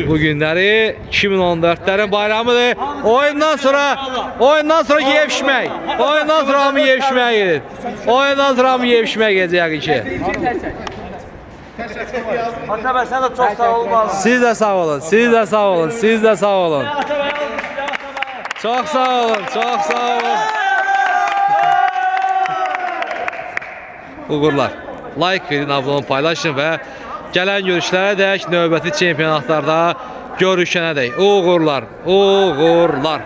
Speaker 1: Bu günləri 2014'lerin bayramıdır. Oyundan sonra yevşmək. Oyundan sonra hamı yevşməyə gedəcək ki.
Speaker 2: Atabey sen de çok sağ olun.
Speaker 1: Siz de sağ olun. Çok sağ olun. Uğurlar. Like verin, abone olun, paylaşın və gələn görüşlərə dək növbəti çempionatlarda görüşənə dək. Uğurlar.